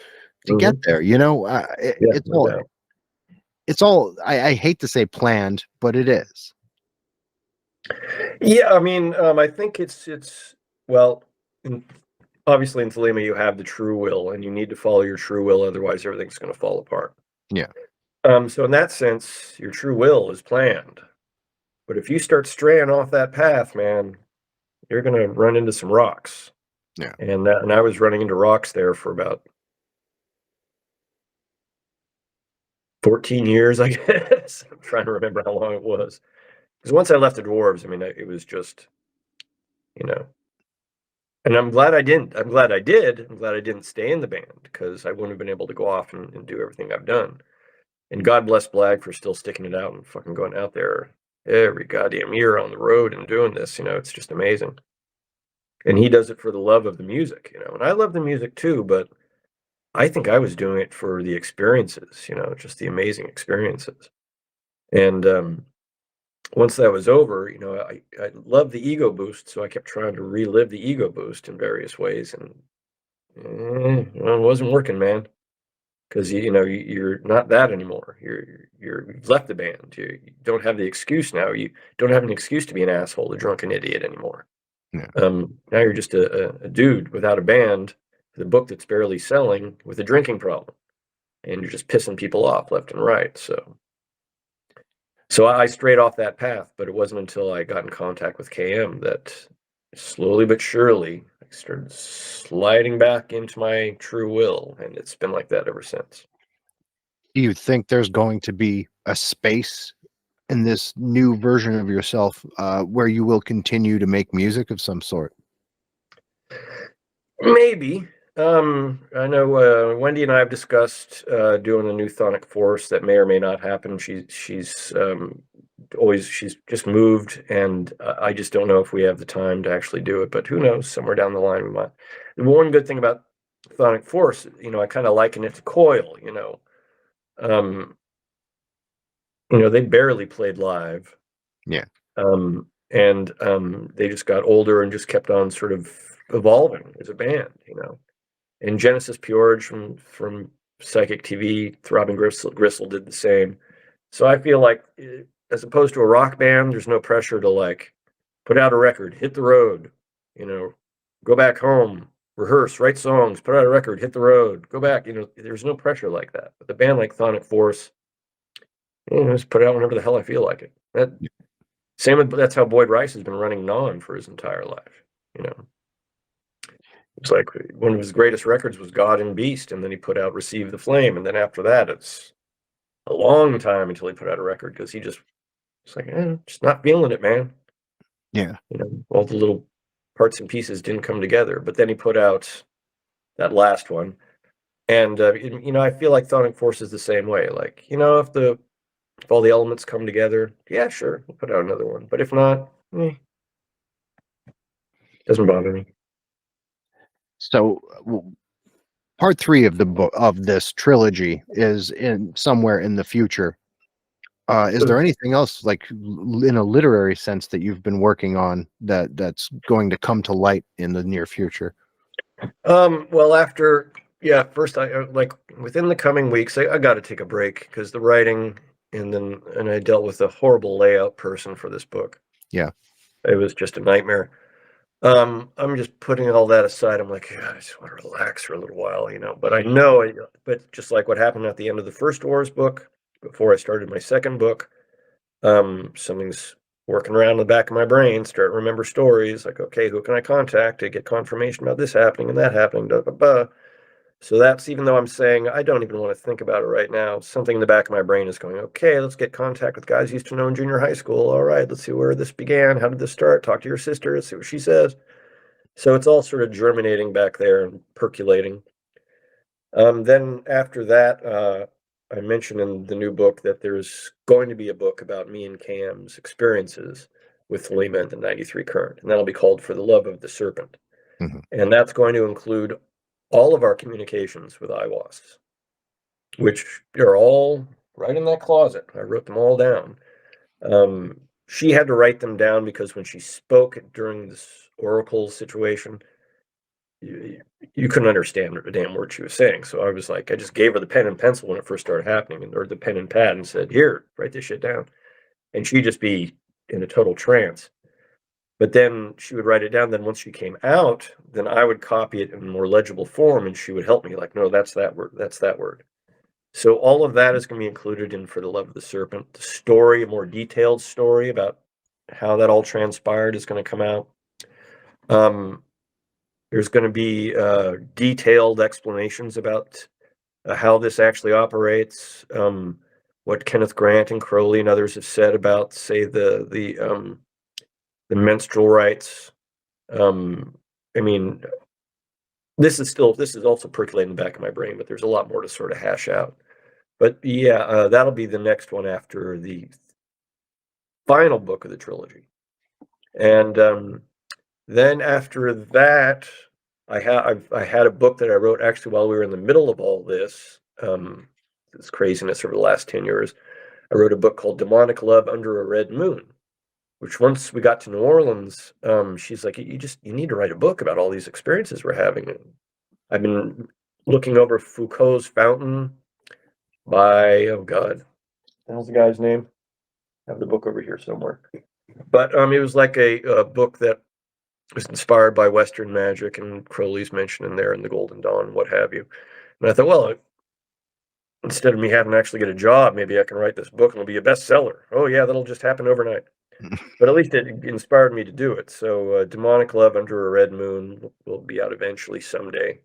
to get Mhm. there. Yeah, It's no all doubt. I hate to say planned, but it is. Yeah, I mean, I think well, in obviously in Thelema, you have the true will, and you need to follow your true will, otherwise everything's gonna fall apart. Yeah. So in that sense, your true will is planned. But if you start straying off that path, man, you're gonna run into some rocks. Yeah. And I was running into rocks there for about 14 years, I guess. I'm trying to remember how long it was. Because once I left the dwarves, I mean, it was just, you know. And I'm glad I didn't. I'm glad I did. I'm glad I didn't stay in the band because I wouldn't have been able to go off and do everything I've done. And God bless Blag for still sticking it out and fucking going out there every goddamn year on the road and doing this. It's just amazing. And he does it for the love of the music, And I love the music too, but I think I was doing it for the experiences, just the amazing experiences. And once that was over, I loved the ego boost, so I kept trying to relive the ego boost in various ways, and it wasn't working, man. Because you're not that anymore. You've left the band. You don't have the excuse now. You don't have an excuse to be an asshole, a drunken idiot anymore. Yeah. Now you're just a dude without a band, with a book that's barely selling, with a drinking problem, and you're just pissing people off left and right. So I strayed off that path, but it wasn't until I got in contact with KM that slowly but surely I started sliding back into my true will, and it's been like that ever since. Do you think there's going to be a space in this new version of yourself where you will continue to make music of some sort? Maybe. I know Wendy and I have discussed doing a new Chthonic Force that may or may not happen. She's just moved, and I just don't know if we have the time to actually do it. But who knows? Somewhere down the line we might. The one good thing about Chthonic Force, I kind of liken it to Coil. Um, they barely played live. Yeah. And they just got older and just kept on sort of evolving as a band. And Genesis Peorge from Psychic TV, Throbbing Gristle did the same. So I feel like, as opposed to a rock band, there's no pressure to like put out a record, hit the road, go back home, rehearse, write songs, put out a record, hit the road, go back. There's no pressure like that. But the band like Chthonic Force, just put it out whenever the hell I feel like it. That's how Boyd Rice has been running Non for his entire life. It's like one of his greatest records was God and Beast, and then he put out Receive the Flame, and then after that, it's a long time until he put out a record because it's like, just not feeling it, man. Yeah. All the little parts and pieces didn't come together. But then he put out that last one, and I feel like Chthonic Force is the same way. Like, if all the elements come together, yeah, sure, we'll put out another one. But if not, doesn't bother me. So part 3 of the book of this trilogy is in somewhere in the future. Is there anything else, like in a literary sense, that you've been working on that's going to come to light in the near future? Well, first I like within the coming weeks, I got to take a break because the writing, and I dealt with a horrible layout person for this book. Yeah. It was just a nightmare. I'm just putting all that aside. I'm like, I just want to relax for a little while, But I know, but just like what happened at the end of the first Dwarves book, before I started my second book, something's working around in the back of my brain, start to remember stories like, okay, who can I contact to get confirmation about this happening and that happening, blah, blah, blah. So that's, even though I'm saying I don't even want to think about it right now, something in the back of my brain is going, okay, let's get contact with guys you used to know in junior high school. All right, let's see where this began. How did this start? Talk to your sister. Let's see what she says. So it's all sort of germinating back there and percolating. Then after that, I mentioned in the new book that there's going to be a book about me and Cam's experiences with Lima and the 93 current, and that'll be called For the Love of the Serpent. Mm-hmm. And that's going to include all of our communications with Iwas, which are all right in that closet. I wrote them all down. She had to write them down because when she spoke during this oracle situation, you couldn't understand a damn word she was saying. So I was like, I just gave her the pen and pencil when it first started happening, or the pen and pad, and said, here, write this shit down. And she'd just be in a total trance. But then she would write it down. Then once she came out, then I would copy it in more legible form, and she would help me, like, no, that's that word. That's that word. So all of that is going to be included in For the Love of the Serpent. The story, a more detailed story about how that all transpired, is going to come out. There's going to be detailed explanations about how this actually operates, what Kenneth Grant and Crowley and others have said about, say, the menstrual rights, I mean, this is also percolating in the back of my brain, but there's a lot more to sort of hash out. But yeah, that'll be the next one after the final book of the trilogy. And then after that, I had a book that I wrote actually while we were in the middle of all this craziness over the last 10 years. I wrote a book called Demonic Love Under a Red Moon, which once we got to New Orleans, she's like, you need to write a book about all these experiences we're having. And I've been looking over Foucault's Fountain by, oh God, how's the guy's name? I have the book over here somewhere. But it was like a book that was inspired by Western magic, and Crowley's mentioned in there, and the Golden Dawn, and what have you. And I thought, well, instead of me having to actually get a job, maybe I can write this book and it'll be a bestseller. Oh yeah, that'll just happen overnight. But at least it inspired me to do it. So Demonic Love Under a Red Moon will be out eventually someday.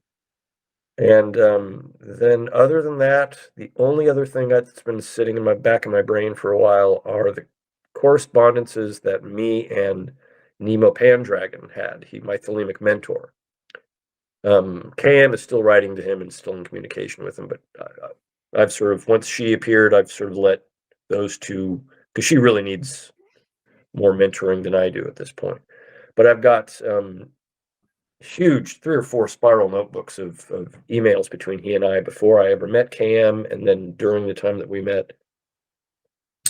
And then other than that, the only other thing that's been sitting in my back of my brain for a while are the correspondences that me and Nemo Pandragon had. My Thelemic mentor. KM is still writing to him and still in communication with him, but I've sort of, once she appeared, I've sort of let those two, because she really needs more mentoring than I do at this point. But I've got huge 3 or 4 spiral notebooks of emails between he and I before I ever met KM, and then during the time that we met.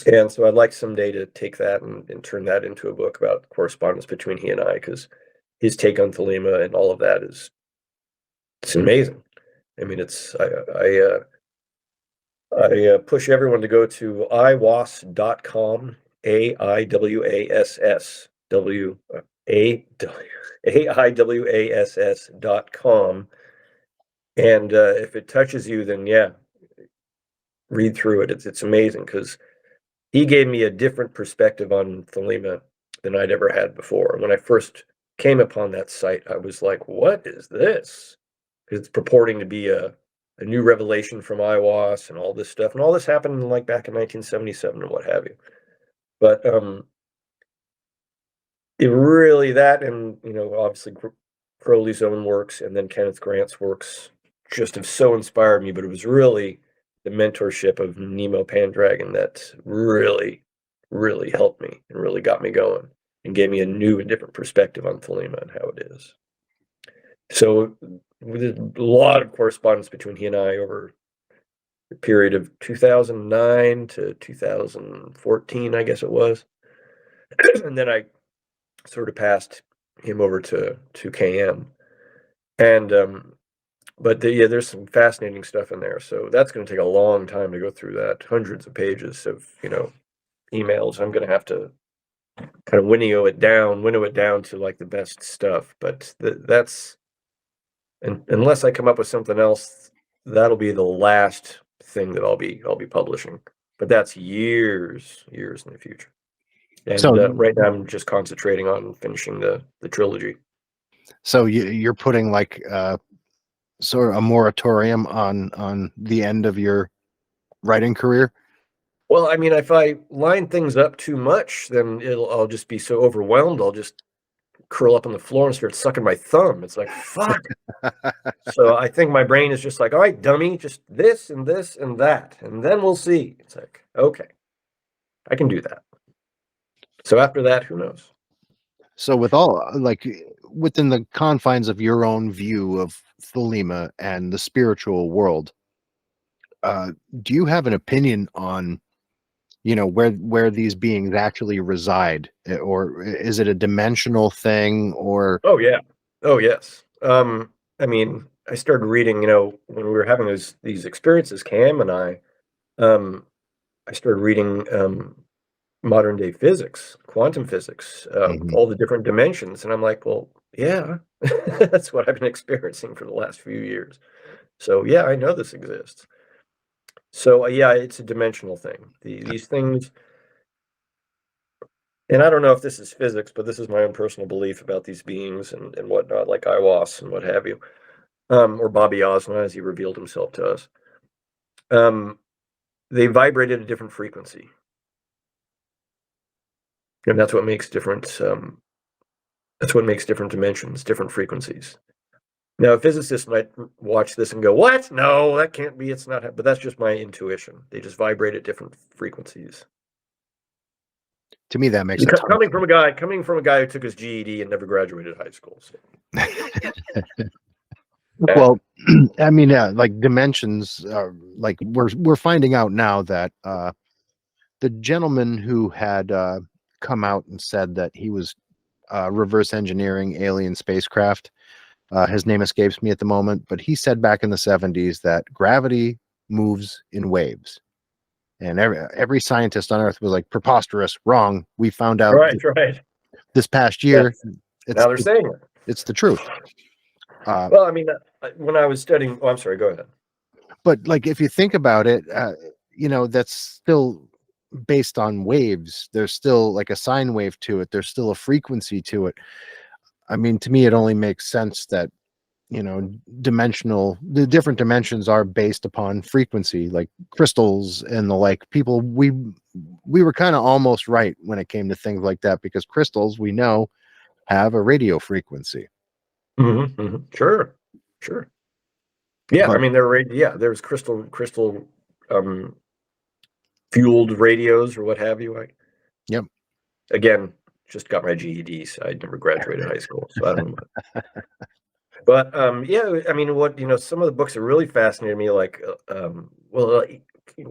And so I'd like someday to take that and turn that into a book about correspondence between he and I, because his take on Thelema and all of that it's amazing. I mean, I push everyone to go to aiwass.com, AIWASS.com. And if it touches you, then yeah, read through it. It's amazing, because he gave me a different perspective on Thelema than I'd ever had before. When I first came upon that site, I was like, what is this? Because it's purporting to be a new revelation from Aiwass and all this stuff. And all this happened like back in 1977 and what have you. But it really, that, and obviously Crowley's own works and then Kenneth Grant's works just have so inspired me. But it was really the mentorship of Nemo Pandragon that really, really helped me and really got me going and gave me a new and different perspective on Thelema and how it is. So there's a lot of correspondence between he and I over the period of 2009 to 2014, I guess it was. And then I sort of passed him over to KM. And but there's some fascinating stuff in there. So that's going to take a long time to go through that. Hundreds of pages of emails. I'm going to have to kind of winnow it down to like the best stuff. But that's, and unless I come up with something else, that'll be the last thing that I'll be publishing. But that's years in the future. And So right now I'm just concentrating on finishing the trilogy. So you're putting like sort of a moratorium on the end of your writing career? Well, I mean, if I line things up too much, then I'll just be so overwhelmed. I'll just curl up on the floor and start sucking my thumb. It's like, fuck. So I think my brain is just like, all right, dummy, just this and this and that, and then we'll see. It's like, okay, I can do that. So after that, who knows? So with all like within the confines of your own view of Thelema and the spiritual world, do you have an opinion on where these beings actually reside, or is it a dimensional thing, or Oh yeah. Oh yes. I mean, I started reading, when we were having these experiences, Cam and I started reading modern day physics, quantum physics, Mhm. all the different dimensions. And I'm like, well, yeah, that's what I've been experiencing for the last few years. So yeah, I know this exists. So yeah, it's a dimensional thing. These things, and I don't know if this is physics, but this is my own personal belief about these beings and whatnot, like Iwas and what have you, or Bobby Osna as he revealed himself to us. They vibrate at a different frequency. And that's what makes different That's what makes different dimensions, different frequencies. Now, a physicist might watch this and go, "What? No, that can't be. It's not." But that's just my intuition. They just vibrate at different frequencies. To me, that makes a ton Coming from a guy who took his GED and never graduated high school. So. Well, I mean, yeah, like dimensions, like we're finding out now that the gentleman who had come out and said that he was reverse engineering alien spacecraft, his name escapes me at the moment, but he said back in the 70s that gravity moves in waves. And every scientist on Earth was like, preposterous, wrong. We found out right. this past year. Now they're saying it. It's the truth. Well, I mean, when I was studying, I'm sorry, go ahead. But like, if you think about it, that's still based on waves. There's still like a sine wave to it. There's still a frequency to it. I mean, to me, it only makes sense that, the different dimensions are based upon frequency, like crystals and the like. People, we were kind of almost right when it came to things like that, because crystals, we know, have a radio frequency. Mm-hmm, mm-hmm. Sure. Yeah, I mean, there's crystal fueled radios or what have you. Yep. Again, just got my GED, so I never graduated high school, so I don't know. But yeah, I mean, some of the books that really fascinated me, like,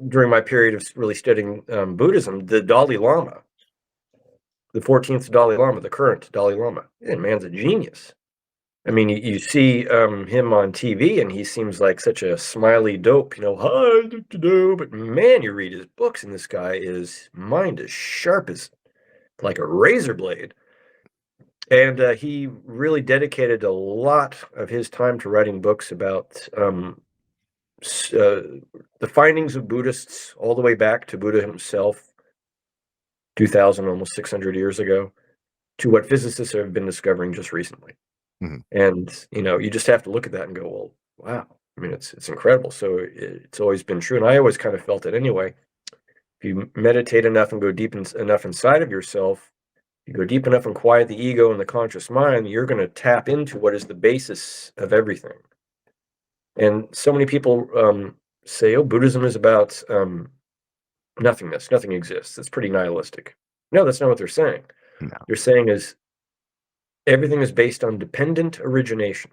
during my period of really studying Buddhism, the Dalai Lama, the 14th Dalai Lama, the current Dalai Lama, man's a genius. I mean, you see him on TV, and he seems like such a smiley dope, hi, but man, you read his books, and this guy is mind as sharp as like a razor blade. And he really dedicated a lot of his time to writing books about the findings of Buddhists all the way back to Buddha himself, 2,000, almost 600 years ago, to what physicists have been discovering just recently. Mm-hmm. And, you just have to look at that and go, well, wow. I mean, it's incredible. So it's always been true. And I always kind of felt it anyway. If you meditate enough and go deep enough inside of yourself, you go deep enough and quiet the ego and the conscious mind, you're going to tap into what is the basis of everything. And so many people say, oh, Buddhism is about nothingness. Nothing exists. It's pretty nihilistic. No, that's not what they're saying. No. They're saying is everything is based on dependent origination.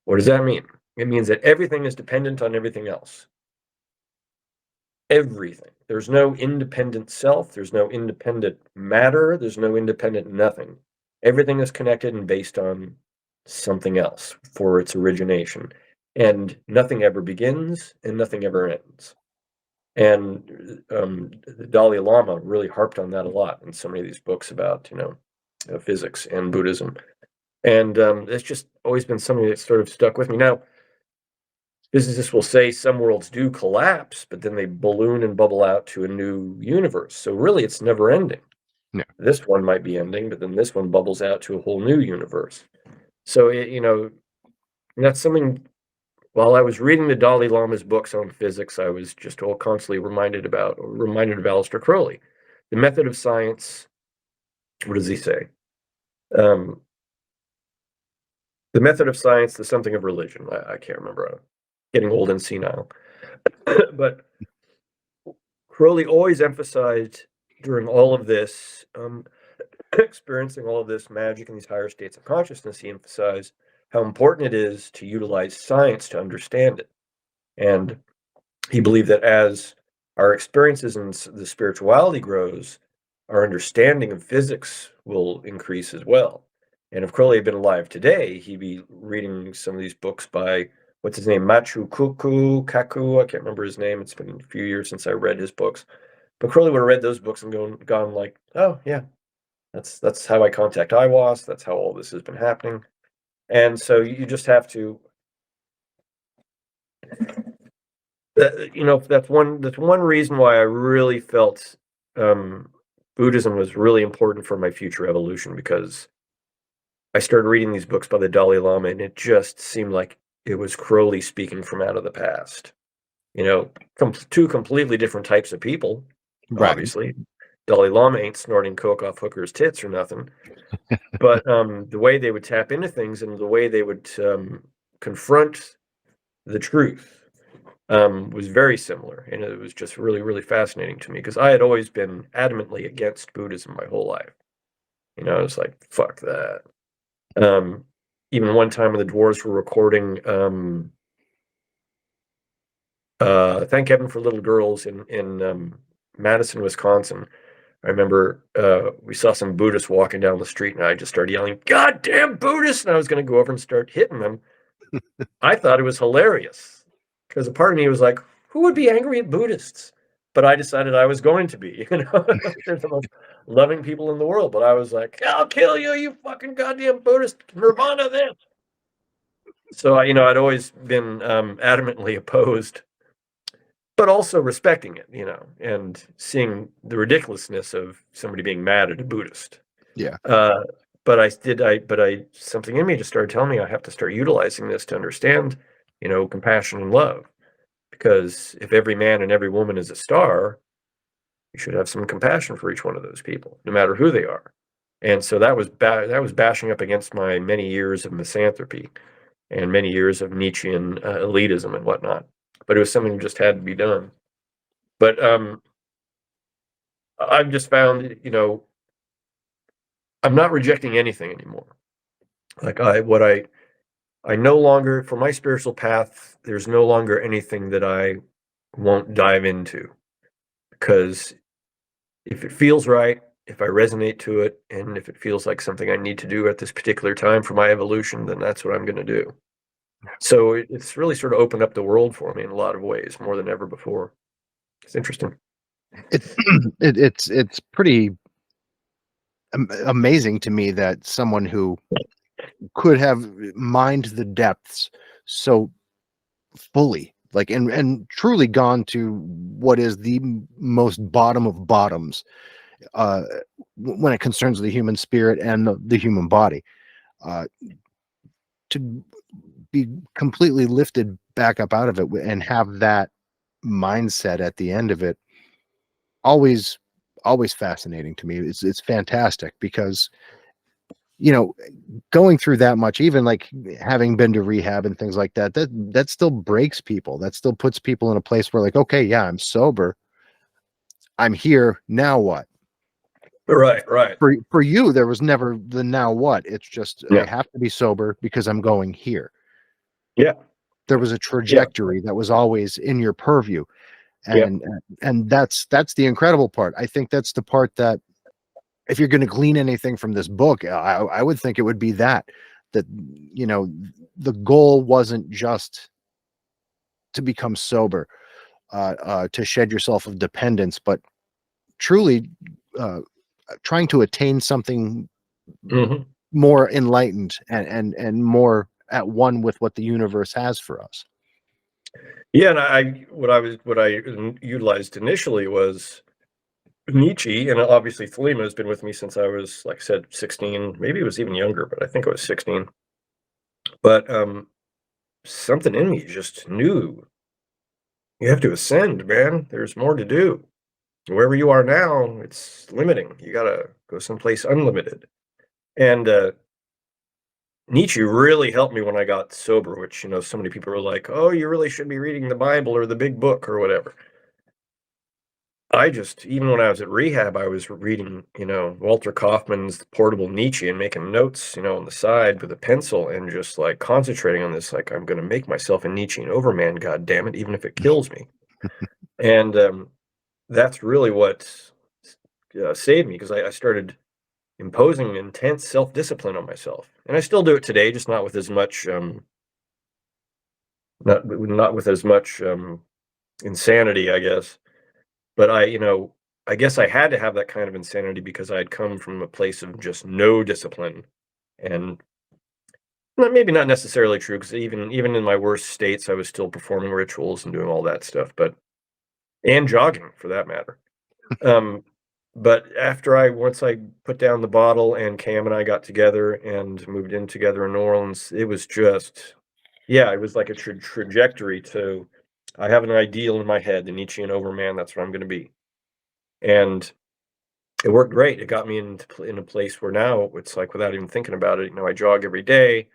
What does that mean? It means that everything is dependent on everything else. Everything. There's no independent self. There's no independent matter. There's no independent nothing. Everything is connected and based on something else for its origination. And nothing ever begins and nothing ever ends. And the Dalai Lama really harped on that a lot in so many of these books about, physics and Buddhism. And it's just always been something that sort of stuck with me. Now, physicists will say some worlds do collapse, but then they balloon and bubble out to a new universe. So really, it's never ending. No. This one might be ending, but then this one bubbles out to a whole new universe. So, that's something. While I was reading the Dalai Lama's books on physics, I was just constantly reminded of Aleister Crowley. The method of science, what does he say? The method of science, the something of religion. I can't remember. I'm getting old and senile. But Crowley always emphasized during all of this, experiencing all of this magic in these higher states of consciousness, he emphasized how important it is to utilize science to understand it. And he believed that as our experiences in the spirituality grows, our understanding of physics will increase as well. And if Crowley had been alive today, he'd be reading some of these books by, what's his name, Machu Kaku, I can't remember his name. It's been a few years since I read his books. But Crowley would have read those books and gone like, oh, yeah, that's how I contact Iwas. That's how all this has been happening. And so you just have to, that's one reason why I really felt Buddhism was really important for my future evolution, because I started reading these books by the Dalai Lama, and it just seemed like it was Crowley speaking from out of the past. Two completely different types of people, right. Obviously, Dalai Lama ain't snorting coke off hookers' tits or nothing. But the way they would tap into things and the way they would confront the truth was very similar. And it was just really, really fascinating to me because I had always been adamantly against Buddhism my whole life. I was like, fuck that. Even one time when the Dwarves were recording Thank Heaven for Little Girls in Madison, Wisconsin. I remember we saw some Buddhists walking down the street, and I just started yelling, "God damn Buddhists!" And I was going to go over and start hitting them. I thought it was hilarious because a part of me was like, "Who would be angry at Buddhists?" But I decided I was going to be. They're the most loving people in the world. But I was like, "I'll kill you, you fucking goddamn Buddhist! Nirvana this!" So I'd always been adamantly opposed, but also respecting it, and seeing the ridiculousness of somebody being mad at a Buddhist. Yeah. But something in me just started telling me I have to start utilizing this to understand, compassion and love. Because if every man and every woman is a star, you should have some compassion for each one of those people, no matter who they are. And so that was bashing up against my many years of misanthropy and many years of Nietzschean elitism and whatnot. But it was something that just had to be done. But I've just found, I'm not rejecting anything anymore. Like I no longer, for my spiritual path, there's no longer anything that I won't dive into, because if it feels right, if I resonate to it, and if it feels like something I need to do at this particular time for my evolution, then that's what I'm going to do. So it's really sort of opened up the world for me in a lot of ways, more than ever before. It's interesting. It's pretty amazing to me that someone who could have mined the depths so fully, like, and truly gone to what is the most bottom of bottoms uh when it concerns the human spirit and the human body, uh to be completely lifted back up out of it and have that mindset at the end of it, always fascinating to me. It's fantastic because, you know going through that much, even like having been to rehab and things like that, that still breaks people. That still puts people in a place where, like, okay, yeah, I'm sober, I'm here, now what? Right. For you, there was never the now what. It's just, I Yeah. have to be sober because I'm going here. Yeah. There was a Yeah. trajectory that was always in your purview. Yeah. And that's the incredible part. I think that's the part that, if you're going to glean anything from this book, I would think it would be that you know the goal wasn't just to become sober, to shed yourself of dependence, but truly uh, trying to attain something Hmm. more enlightened and more at one with what the universe has for us. Yeah, and what I utilized initially was Nietzsche, and obviously Thelema has been with me since I was, like I said, 16. Maybe it was even younger, but I think I was 16. But something in me just knew you have to ascend, man. There's more to do. Wherever you are now, it's limiting. You gotta go someplace unlimited. And Nietzsche really helped me when I got sober, which, so many people were like, "Oh, you really should be reading the Bible or the big book or whatever." Even when I was at rehab, I was reading, Walter Kaufman's Portable Nietzsche and making notes, on the side with a pencil and just like concentrating on this, like, I'm going to make myself a Nietzschean overman, God damn it, even if it kills me. And that's really what saved me, because I started imposing intense self-discipline on myself. And I still do it today, just not with as much, not with as much insanity, I guess. But I guess I had to have that kind of insanity because I had come from a place of just no discipline, and maybe not necessarily true, because even in my worst states, I was still performing rituals and doing all that stuff, and jogging for that matter. Um, but once I put down the bottle and Cam and I got together and moved in together in New Orleans, it was just, yeah, it was like a trajectory to, I have an ideal in my head, the Nietzschean overman. That's what I'm going to be. And it worked great. It got me in a place where now it's like without even thinking about it, I jog every day.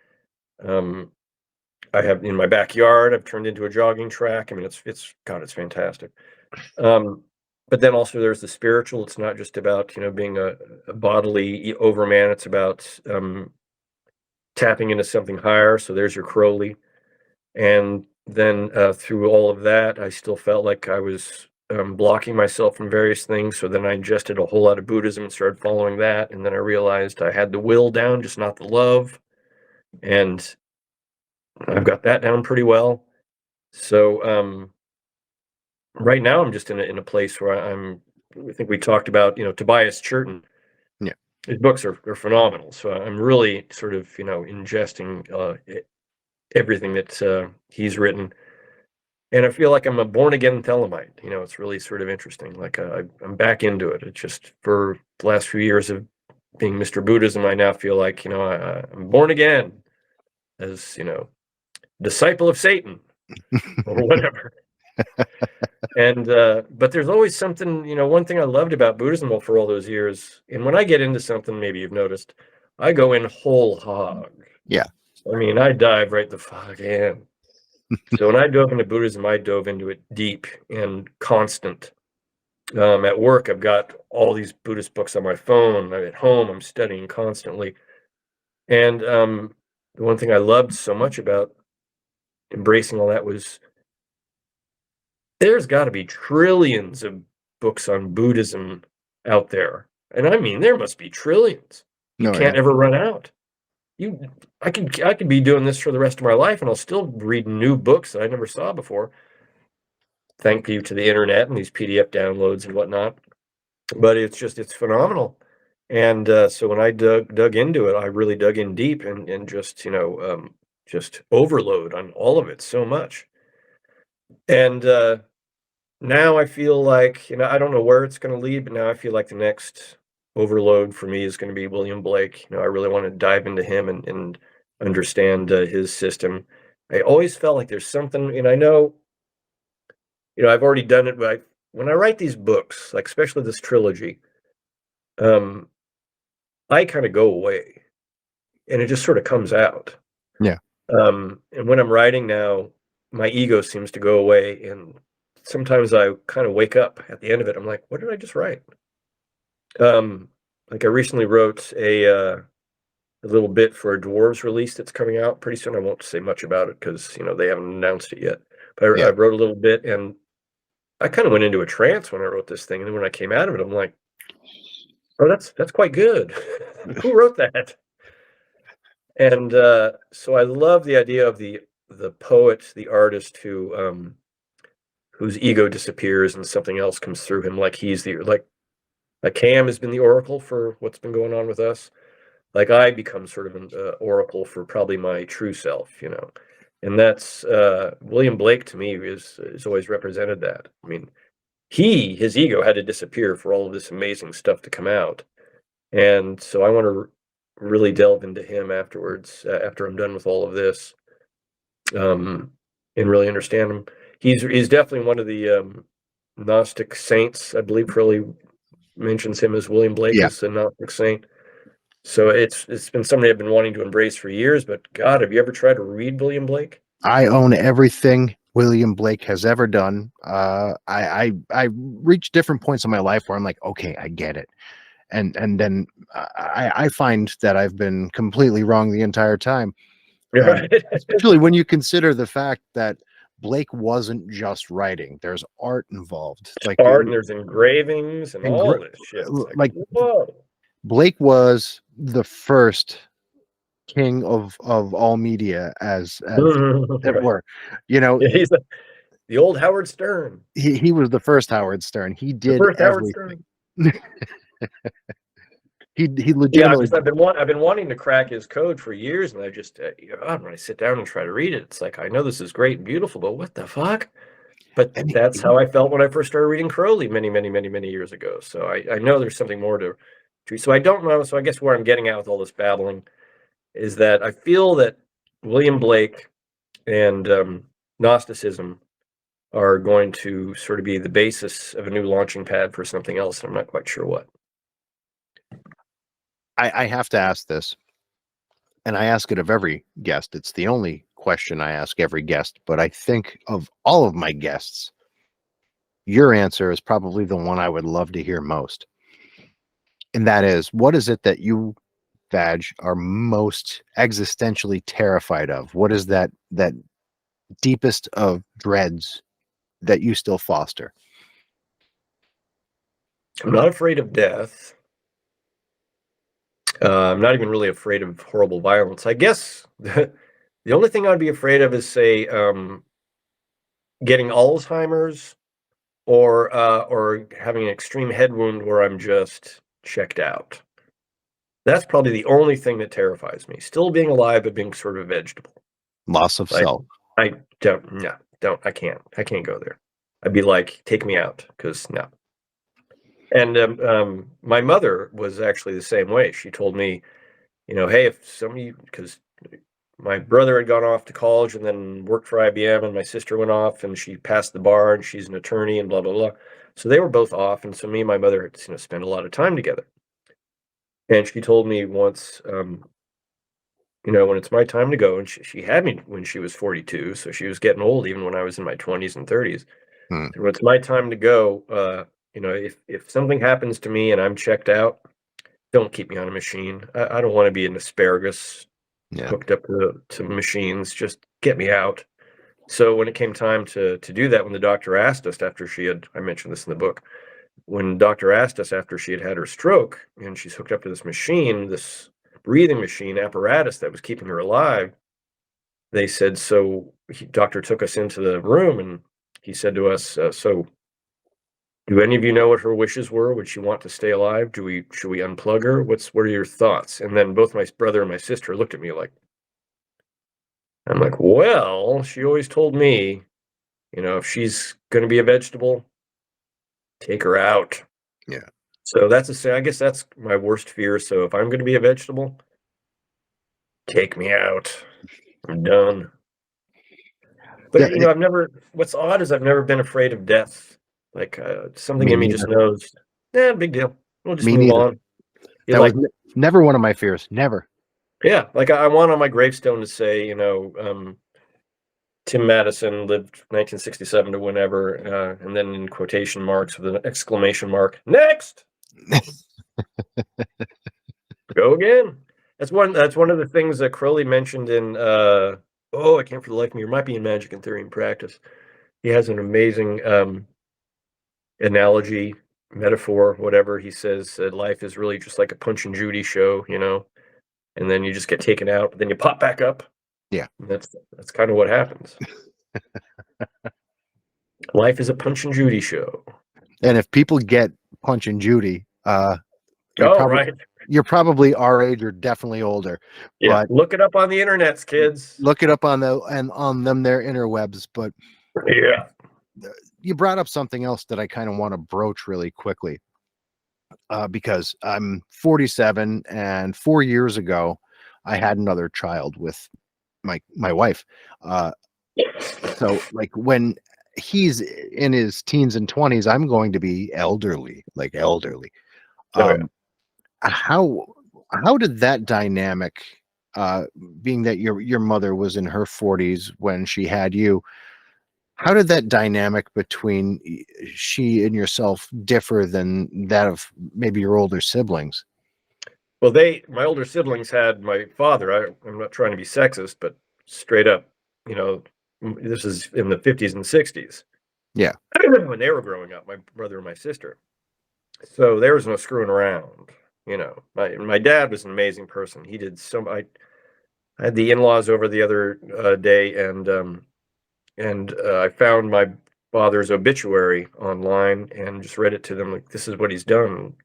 I have in my backyard, I've turned into a jogging track. I mean, it's God, it's fantastic. Um, but then also there's the spiritual. It's not just about, being a bodily overman. It's about tapping into something higher. So there's your Crowley. And then through all of that, I still felt like I was blocking myself from various things. So then I ingested a whole lot of Buddhism and started following that. And then I realized I had the will down, just not the love. And I've got that down pretty well. So right now I'm just in a place where I think we talked about, Tobias Churton. Yeah. His books are phenomenal. So I'm really sort of, ingesting everything that he's written. And I feel like I'm a born again Thelemite. It's really sort of interesting. Like I'm back into it. It's just for the last few years of being Mr. Buddhism, I now feel like, I'm born again as, disciple of Satan or whatever. And but there's always something, one thing I loved about Buddhism for all those years, and when I get into something, maybe you've noticed, I go in whole hog. Yeah. I mean, I dive right the fuck in. So when I dove into Buddhism, I dove into it deep and constant. At work, I've got all these Buddhist books on my phone. At home, I'm studying constantly. And the one thing I loved so much about embracing all that was there's got to be trillions of books on Buddhism out there. And I mean, there must be trillions. You No, can't yeah. ever run out. I could be doing this for the rest of my life and I'll still read new books that I never saw before. Thank you to the internet and these PDF downloads and whatnot. But it's phenomenal. And so when I dug into it, I really dug in deep and just, just overload on all of it so much. And now I feel like, I don't know where it's going to lead, but now I feel like the next overload for me is going to be William Blake. I really want to dive into him and understand his system. I always felt like there's something, and I know, I've already done it, but when I write these books, like especially this trilogy, I kind of go away and it just sort of comes out. Yeah. And when I'm writing now, my ego seems to go away, and sometimes I kind of wake up at the end of it. I'm like, what did I just write? Like I recently wrote a little bit for a Dwarves release that's coming out pretty soon. I won't say much about it because they haven't announced it yet. But I Yeah. wrote a little bit, and I kind of went into a trance when I wrote this thing. And then when I came out of it, I'm like, oh, that's quite good. Who wrote that? And so I love the idea of the poet, the artist whose ego disappears and something else comes through him, like he's like Cam has been the oracle for what's been going on with us. Like I become sort of an oracle for probably my true self, and that's William Blake to me is always represented that. I mean, his ego had to disappear for all of this amazing stuff to come out, and so I want to really delve into him afterwards after I'm done with all of this, and really understand him. He's definitely one of the Gnostic saints. I believe Crowley mentions him as William Blake Yeah. as a Gnostic saint. So it's been somebody I've been wanting to embrace for years. But God, have you ever tried to read William Blake? I own everything William Blake has ever done. I reach different points in my life where I'm like, okay, I get it. And then I find that I've been completely wrong the entire time. Right. Especially when you consider the fact that Blake wasn't just writing. There's art involved. Like Art and there's engravings and all this shit. It's like whoa. Blake was the first king of all media, as it Right. were. He's the old Howard Stern. He was the first Howard Stern. He The did first Howard everything. Stern. he Yeah, legitimately. because I've been wanting to crack his code for years, and I just when I sit down and try to read it, it's like I know this is great and beautiful, but what the fuck? But And that's how I felt when I first started reading Crowley many, many, many, many years ago. So I know there's something more to. So I don't know. So I guess where I'm getting at with all this babbling is that I feel that William Blake and Gnosticism are going to sort of be the basis of a new launching pad for something else. And I'm not quite sure what. I have to ask this, and I ask it of every guest. It's the only question I ask every guest, but I think of all of my guests, your answer is probably the one I would love to hear most. And that is, what is it that you, Vadge, are most existentially terrified of? What is that deepest of dreads that you still foster? I'm not afraid of death. I'm not even really afraid of horrible violence. I guess the only thing I'd be afraid of is, say, getting Alzheimer's or having an extreme head wound where I'm just checked out. That's probably the only thing that terrifies me. Still being alive, but being sort of a vegetable. Loss of Like, self. I I can't go there. I'd be like, take me out, because no. And my mother was actually the same way. She told me, hey, if somebody, because my brother had gone off to college and then worked for IBM, and my sister went off and she passed the bar and she's an attorney and blah, blah, blah. So they were both off. And so me and my mother had spent a lot of time together. And she told me once, when it's my time to go, and she had me when she was 42, so she was getting old even when I was in my 20s and 30s. Hmm. So when it's my time to go, if something happens to me and I'm checked out, don't keep me on a machine. I don't want to be an asparagus hooked up to machines. Just get me out. So when it came time to do that, when the doctor asked us after I mentioned this in the book, when the doctor asked us after she had her stroke and she's hooked up to this machine, this breathing machine apparatus that was keeping her alive, they said, doctor took us into the room and he said to us, so do any of you know what her wishes were? Would she want to stay alive? Should we unplug her? What are your thoughts? And then both my brother and my sister looked at me like, I'm like, well, she always told me, if she's going to be a vegetable, take her out. Yeah. So I guess that's my worst fear. So if I'm going to be a vegetable, take me out. I'm done. But what's odd is I've never been afraid of death. Like something Me in me just neither. knows, big deal. We'll just Me move neither. on. That was never one of my fears. Never. Yeah. Like I want on my gravestone to say, Tim Madison lived 1967 to whenever, and then in quotation marks with an exclamation mark, next. Go again. That's one of the things that Crowley mentioned in I can't for the life of me. It might be in Magic and Theory and Practice. He has an amazing analogy, metaphor, whatever. He says that life is really just like a Punch and Judy show, and then you just get taken out, but then you pop back up. Yeah. And that's kind of what happens. Life is a Punch and Judy show. And if people get Punch and Judy, you're probably our age or definitely older. Yeah, but look it up on the internets, kids. Look it up on their interwebs. But yeah, you brought up something else that I kind of want to broach really quickly, because I'm 47, and 4 years ago, I had another child with my wife. So like when he's in his teens and 20s, I'm going to be elderly. How did that dynamic, being that your mother was in her 40s when she had you, how did that dynamic between she and yourself differ than that of maybe your older siblings? Well, my older siblings had my father. I'm not trying to be sexist, but straight up, this is in the 50s and 60s. Yeah. When they were growing up, my brother and my sister. So there was no screwing around. My dad was an amazing person. He did I had the in-laws over the other day, and I found my father's obituary online and just read it to them. Like, this is what he's done,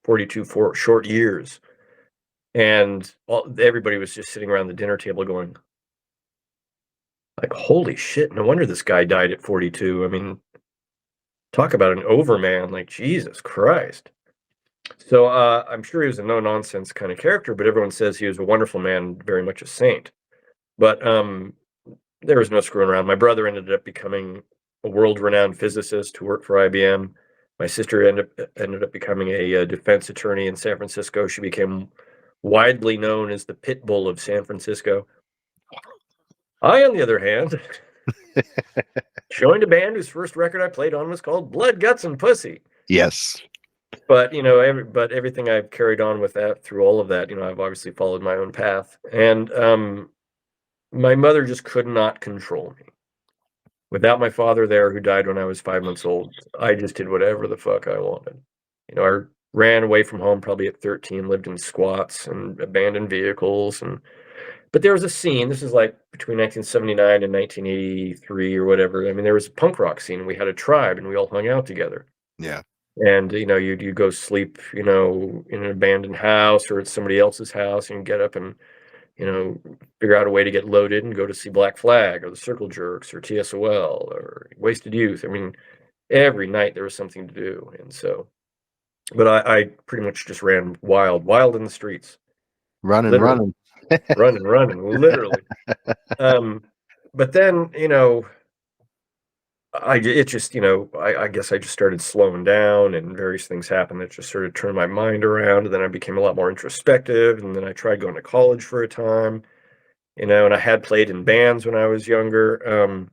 42 short years. And everybody was just sitting around the dinner table going, like, holy shit, no wonder this guy died at 42. I mean, talk about an overman, like, Jesus Christ. So I'm sure he was a no-nonsense kind of character, but everyone says he was a wonderful man, very much a saint. But there was no screwing around. My brother ended up becoming a world-renowned physicist who worked for IBM. My sister ended up becoming a defense attorney in San Francisco. She became widely known as the pit bull of San Francisco. I, on the other hand, joined a band whose first record I played on was called Blood, Guts, and Pussy. Yes. But, you know, everything I've carried on with that through all of that, you know, I've obviously followed my own path. And my mother just could not control me. Without my father there, who died when I was 5 months old, I just did whatever the fuck I wanted. You know, I ran away from home probably at 13, lived in squats and abandoned vehicles. But there was a scene, this is like between 1979 and 1983 or whatever. I mean, there was a punk rock scene. We had a tribe and we all hung out together. Yeah. And, you know, you go sleep, you know, in an abandoned house or at somebody else's house and get up and, you know, figure out a way to get loaded and go to see Black Flag or the Circle Jerks or TSOL or Wasted Youth. I mean, every night there was something to do. And so, but I pretty much just ran wild in the streets. Running, literally. running, literally. But then, you know, I guess I just started slowing down and various things happened that just sort of turned my mind around. And then I became a lot more introspective. And then I tried going to college for a time, you know, and I had played in bands when I was younger.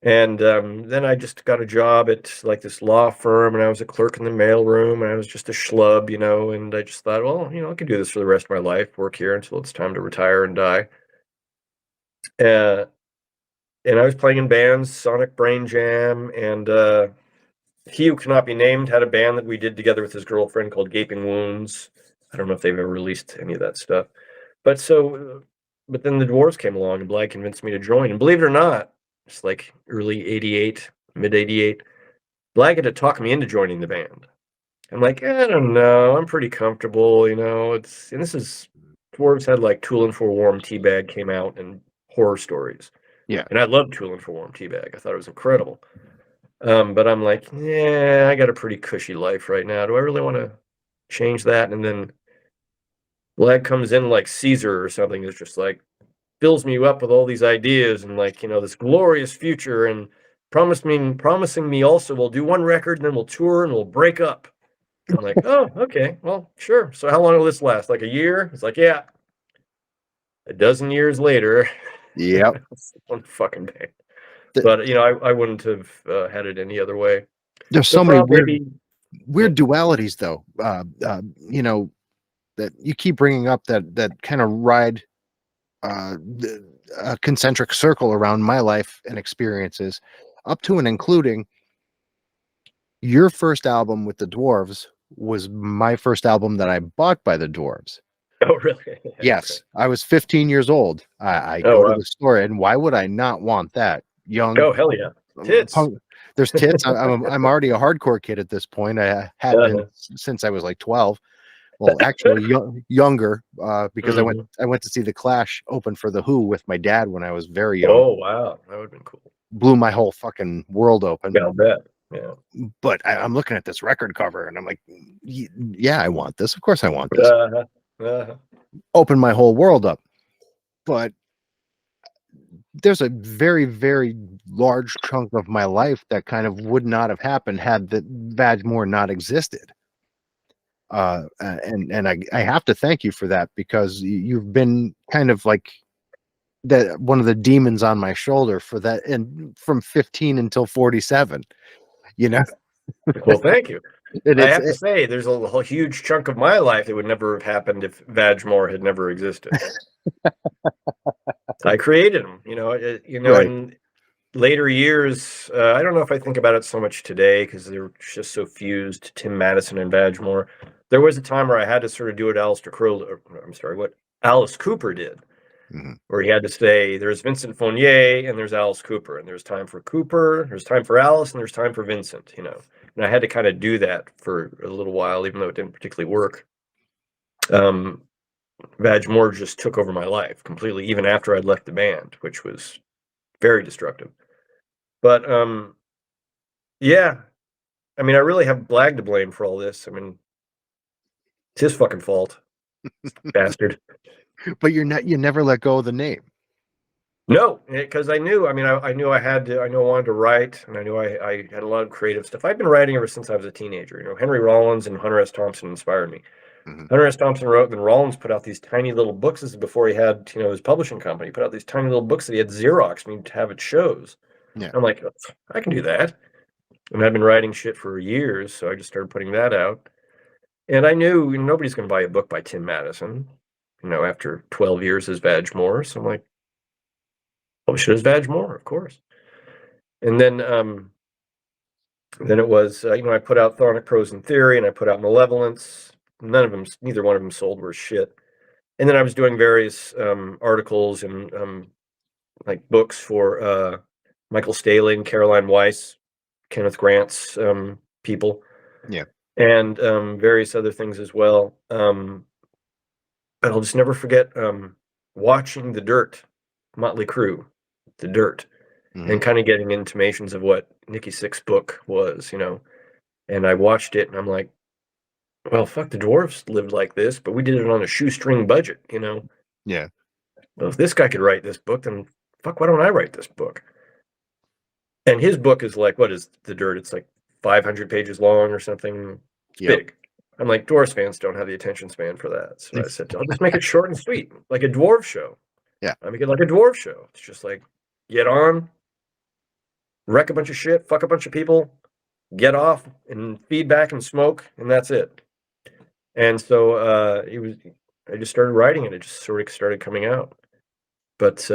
Then I just got a job at like this law firm and I was a clerk in the mailroom and I was just a schlub, you know, and I just thought, well, you know, I could do this for the rest of my life, work here until it's time to retire and die. And I was playing in bands, Sonic Brain Jam, and He Who Cannot Be Named had a band that we did together with his girlfriend called Gaping Wounds. I don't know if they've ever released any of that stuff. But then the Dwarves came along and Blag convinced me to join. And believe it or not, it's like early 88, mid 88, Blag had to talk me into joining the band. I'm like, I don't know, I'm pretty comfortable, you know. Dwarves had like Toolin' for Warm Teabag came out and horror stories. Yeah. And I loved Toolin' for Warm Teabag. I thought it was incredible. But I'm like, yeah, I got a pretty cushy life right now. Do I really want to change that? And then Blag comes in like Caesar or something. It's just like fills me up with all these ideas and like, you know, this glorious future and promising me also we'll do one record and then we'll tour and we'll break up. I'm like, oh, okay, well, sure. So how long will this last? Like a year? It's like, yeah. A dozen years later. Yep. One fucking day. But, you know, I wouldn't have had it any other way. There's so many weird dualities, though. You know, that you keep bringing up that kind of ride a concentric circle around my life and experiences, up to and including your first album with the Dwarves was my first album that I bought by the Dwarves. Oh, really? Yes. Okay. I was 15 years old. I go to the store, and why would I not want that? Young. Oh, hell yeah. Tits. There's tits. I'm already a hardcore kid at this point. I had been since I was like 12. Well, actually younger, because I went to see the Clash open for the Who with my dad when I was very young. Oh, wow. That would have been cool. Blew my whole fucking world open. Yeah, I'll bet. Yeah. But I'm looking at this record cover and I'm like, yeah, I want this. Of course I want this. Open my whole world up. But there's a very, very large chunk of my life that kind of would not have happened had the Vadge not existed. And I have to thank you for that, because you've been kind of like that one of the demons on my shoulder for that, and from 15 until 47, you know. Well, thank you. I have to say, there's a whole huge chunk of my life that would never have happened if Vadge had never existed. I created him, you know. Right. In later years, I don't know if I think about it so much today because they're just so fused, Tim Madison and Vadge. There was a time where I had to sort of do what what Alice Cooper did, where he had to say, there's Vincent Fournier and there's Alice Cooper, and there's time for Cooper, there's time for Alice, and there's time for Vincent, you know. And I had to kind of do that for a little while, even though it didn't particularly work. Vadge just took over my life completely, even after I'd left the band, which was very destructive. But yeah, I mean, I really have Blag to blame for all this. I mean, it's his fucking fault, bastard. But you never let go of the name. No, because I knew. I mean, I knew I had to. I knew I wanted to write, and I knew I had a lot of creative stuff. I've been writing ever since I was a teenager. You know, Henry Rollins and Hunter S. Thompson inspired me. Mhm. Hunter S. Thompson wrote, and Rollins put out these tiny little books. This is before he had, his publishing company. He put out these tiny little books that he had Xerox and he'd have at shows. Yeah. I'm like, I can do that. And I've been writing shit for years, so I just started putting that out. And I knew nobody's going to buy a book by Tim Madison, after 12 years as Vadge Moore. So I'm like, publish it as Vadge Moore, of course. And then it was, I put out Chthonic Prose and Theory, and I put out Malevolence. Neither one of them sold worth shit. And then I was doing various articles and like books for Michael Staley and Caroline Weiss, Kenneth Grant's people. Yeah. And various other things as well. But I'll just never forget watching The Dirt, Motley Crue, The Dirt, and kind of getting intimations of what Nikki Sixx's book was, And I watched it, and I'm like, well, fuck, the Dwarves lived like this, but we did it on a shoestring budget, Yeah. Well, if this guy could write this book, then fuck, why don't I write this book? And his book is like, what is The Dirt? It's like 500 pages long or something. Big. I'm like, Dwarves fans don't have the attention span for that. So I said, I'll just make it short and sweet, like a dwarf show. Yeah. I make it like a dwarf show. It's just like, get on, wreck a bunch of shit, fuck a bunch of people, get off and feed back and smoke, and that's it. And so I just started writing it. It just sort of started coming out. But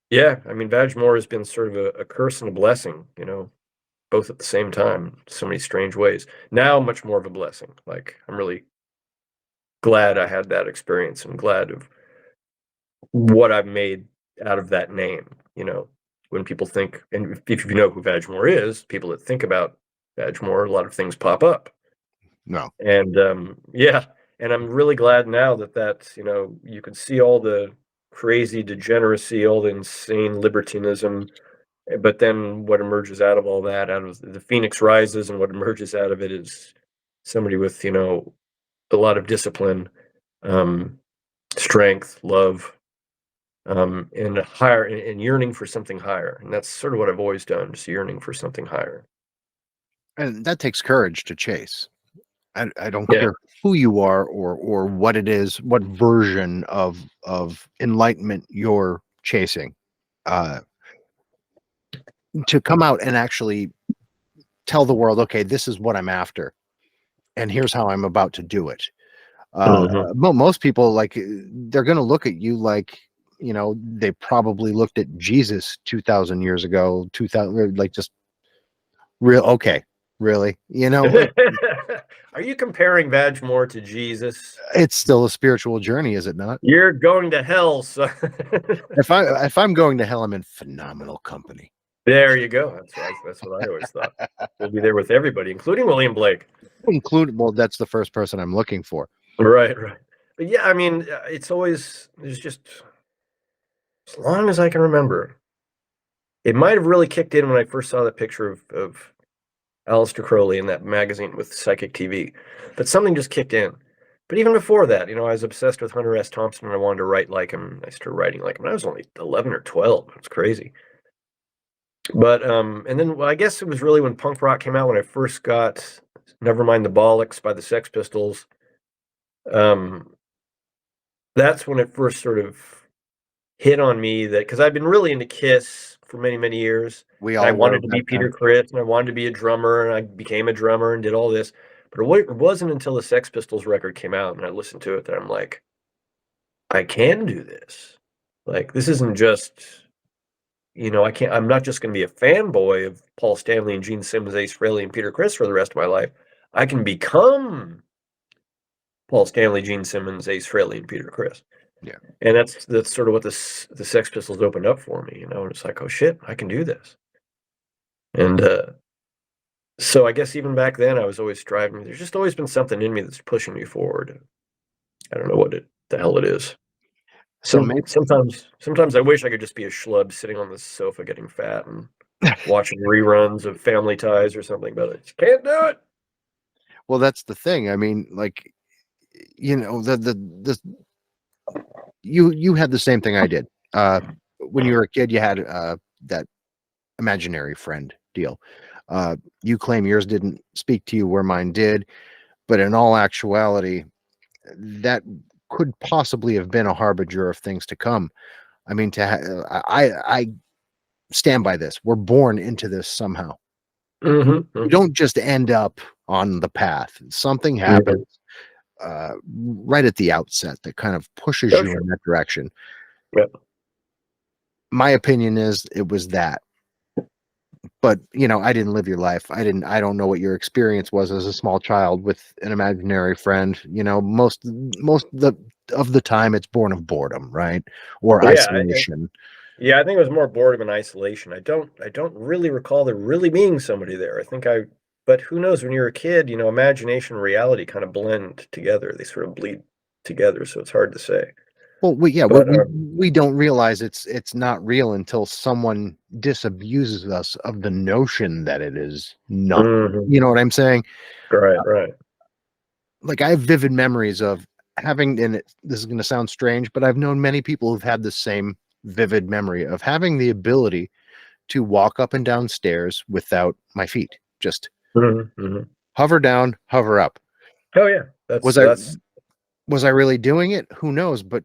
yeah, I mean, Vadge Moore has been sort of a curse and a blessing, both at the same time, so many strange ways. Now, much more of a blessing. Like, I'm really glad I had that experience and glad of what I've made out of that name. When people think, and if you know who Vadge Moore is, people that think about Vadge Moore, a lot of things pop up. No. And yeah, and I'm really glad now that you can see all the crazy degeneracy, all the insane libertinism. But then what emerges out of all that, out of the phoenix rises, and what emerges out of it is somebody with, a lot of discipline, strength, love, and higher, and yearning for something higher. And that's sort of what I've always done, just yearning for something higher. And that takes courage to chase. I don't Yeah. care who you are or what it is, what version of enlightenment you're chasing. To come out and actually tell the world, okay, this is what I'm after, and here's how I'm about to do it. Most people, like, they're going to look at you like, they probably looked at Jesus 2,000 years ago, 2,000, like, just real. Okay, really, Are you comparing Vadge Moore to Jesus? It's still a spiritual journey, is it not? You're going to hell, son. If I'm going to hell, I'm in phenomenal company. There you go. That's what I always thought. We'll be there with everybody, including William Blake. Well, that's the first person I'm looking for. Right. But yeah, I mean, there's just, as long as I can remember, it might have really kicked in when I first saw that picture of Aleister Crowley in that magazine with Psychic TV. But something just kicked in. But even before that, I was obsessed with Hunter S. Thompson, and I wanted to write like him. I started writing like him when I was only 11 or 12. It's crazy. But and then I guess it was really when punk rock came out, when I first got Nevermind the Bollocks by the Sex Pistols. That's when it first sort of hit on me, that because I've been really into Kiss for many, many years. I wanted to be Peter Criss, and I wanted to be a drummer, and I became a drummer and did all this. But it wasn't until the Sex Pistols record came out and I listened to it that I'm like, I can do this. Like, this isn't just, I'm not just going to be a fanboy of Paul Stanley and Gene Simmons, Ace Frehley, and Peter Criss for the rest of my life. I can become Paul Stanley, Gene Simmons, Ace Frehley, and Peter Criss. Yeah. And that's sort of what the Sex Pistols opened up for me, and it's like, oh shit, I can do this. And so I guess even back then I was always striving. There's just always been something in me that's pushing me forward. I don't know what the hell it is. Sometimes I wish I could just be a schlub sitting on the sofa getting fat and watching reruns of Family Ties or something, but I just can't do it. Well, that's the thing. I mean, like, you had the same thing I did. When you were a kid, you had that imaginary friend deal. You claim yours didn't speak to you where mine did. But in all actuality, that could possibly have been a harbinger of things to come. I mean, I stand by this. We're born into this somehow. You Mm-hmm. don't just end up on the path. Something Mm-hmm. happens right at the outset that kind of pushes Oh, you sure. in that direction. Yep. My opinion is it was that. But I didn't live your life. I don't know what your experience was as a small child with an imaginary friend. Most of the time it's born of boredom, right? Or Yeah. isolation. Yeah, I think it was more boredom and isolation. I don't really recall there really being somebody there. But who knows, when you're a kid, imagination and reality kind of blend together. They sort of bleed together, so it's hard to say. Well, we yeah, But we don't realize it's not real until someone disabuses us of the notion that it is not. mhm. You know what I'm saying? Right, right. Like I have vivid memories of having, and this is going to sound strange, but I've known many people who've had the same vivid memory of having the ability to walk up and down stairs without my feet. Just Mhm, mhm. hover down, hover up. Oh, yeah. Was I was I really doing it? Who knows? But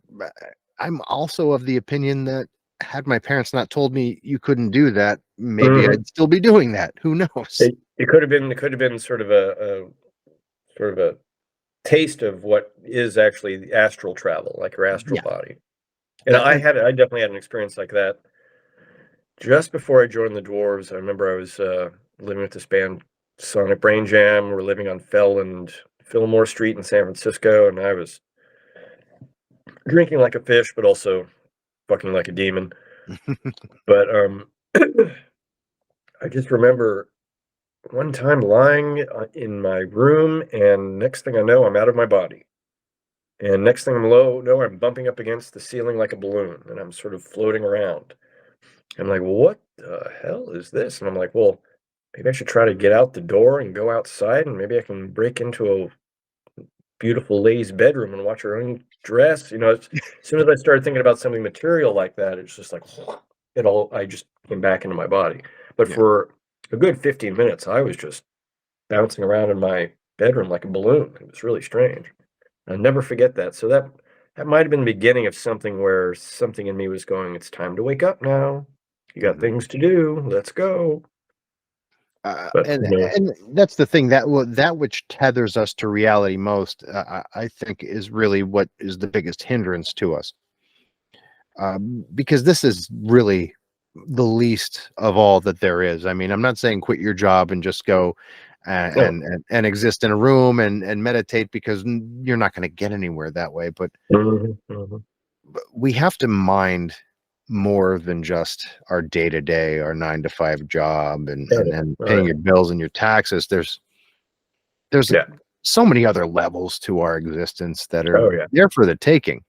I'm also of the opinion that had my parents not told me you couldn't do that, maybe Mhm. I'd still be doing that. Who knows? It could have been sort of a taste of what is actually the astral travel, like your astral Yeah. body. And I definitely had an experience like that just before I joined the Dwarves. I remember I was living with this band, Sonic Brain Jam. We're living on Fell and Fillmore Street in San Francisco, and I was drinking like a fish, but also fucking like a demon. But I just remember one time lying in my room, and next thing I know, I'm out of my body. And next thing I'm bumping up against the ceiling like a balloon, and I'm sort of floating around. I'm like, what the hell is this? And I'm like, well, maybe I should try to get out the door and go outside, and maybe I can break into a beautiful lady's bedroom and watch her own dress. As soon as I started thinking about something material like that, it's just like I just came back into my body. But Yeah. for a good 15 minutes, I was just bouncing around in my bedroom like a balloon. It was really strange. I'll never forget that. So that might have been the beginning of something where something in me was going, it's time to wake up now. You got Mhm. things to do. Let's go. Uh, But and and that's the thing that which tethers us to reality most, I think, is really what is the biggest hindrance to us, because this is really the least of all that there is. I mean, I'm not saying quit your job and just go no. and exist in a room and meditate, because you're not going to get anywhere that way. But Mhm, mhm. we have to mind more than just our day to day, our 9 to 5 job, and Oh, and yeah. and Oh, paying yeah. your bills and your taxes. There's Yeah. so many other levels to our existence that are Oh, yeah. there for the taking,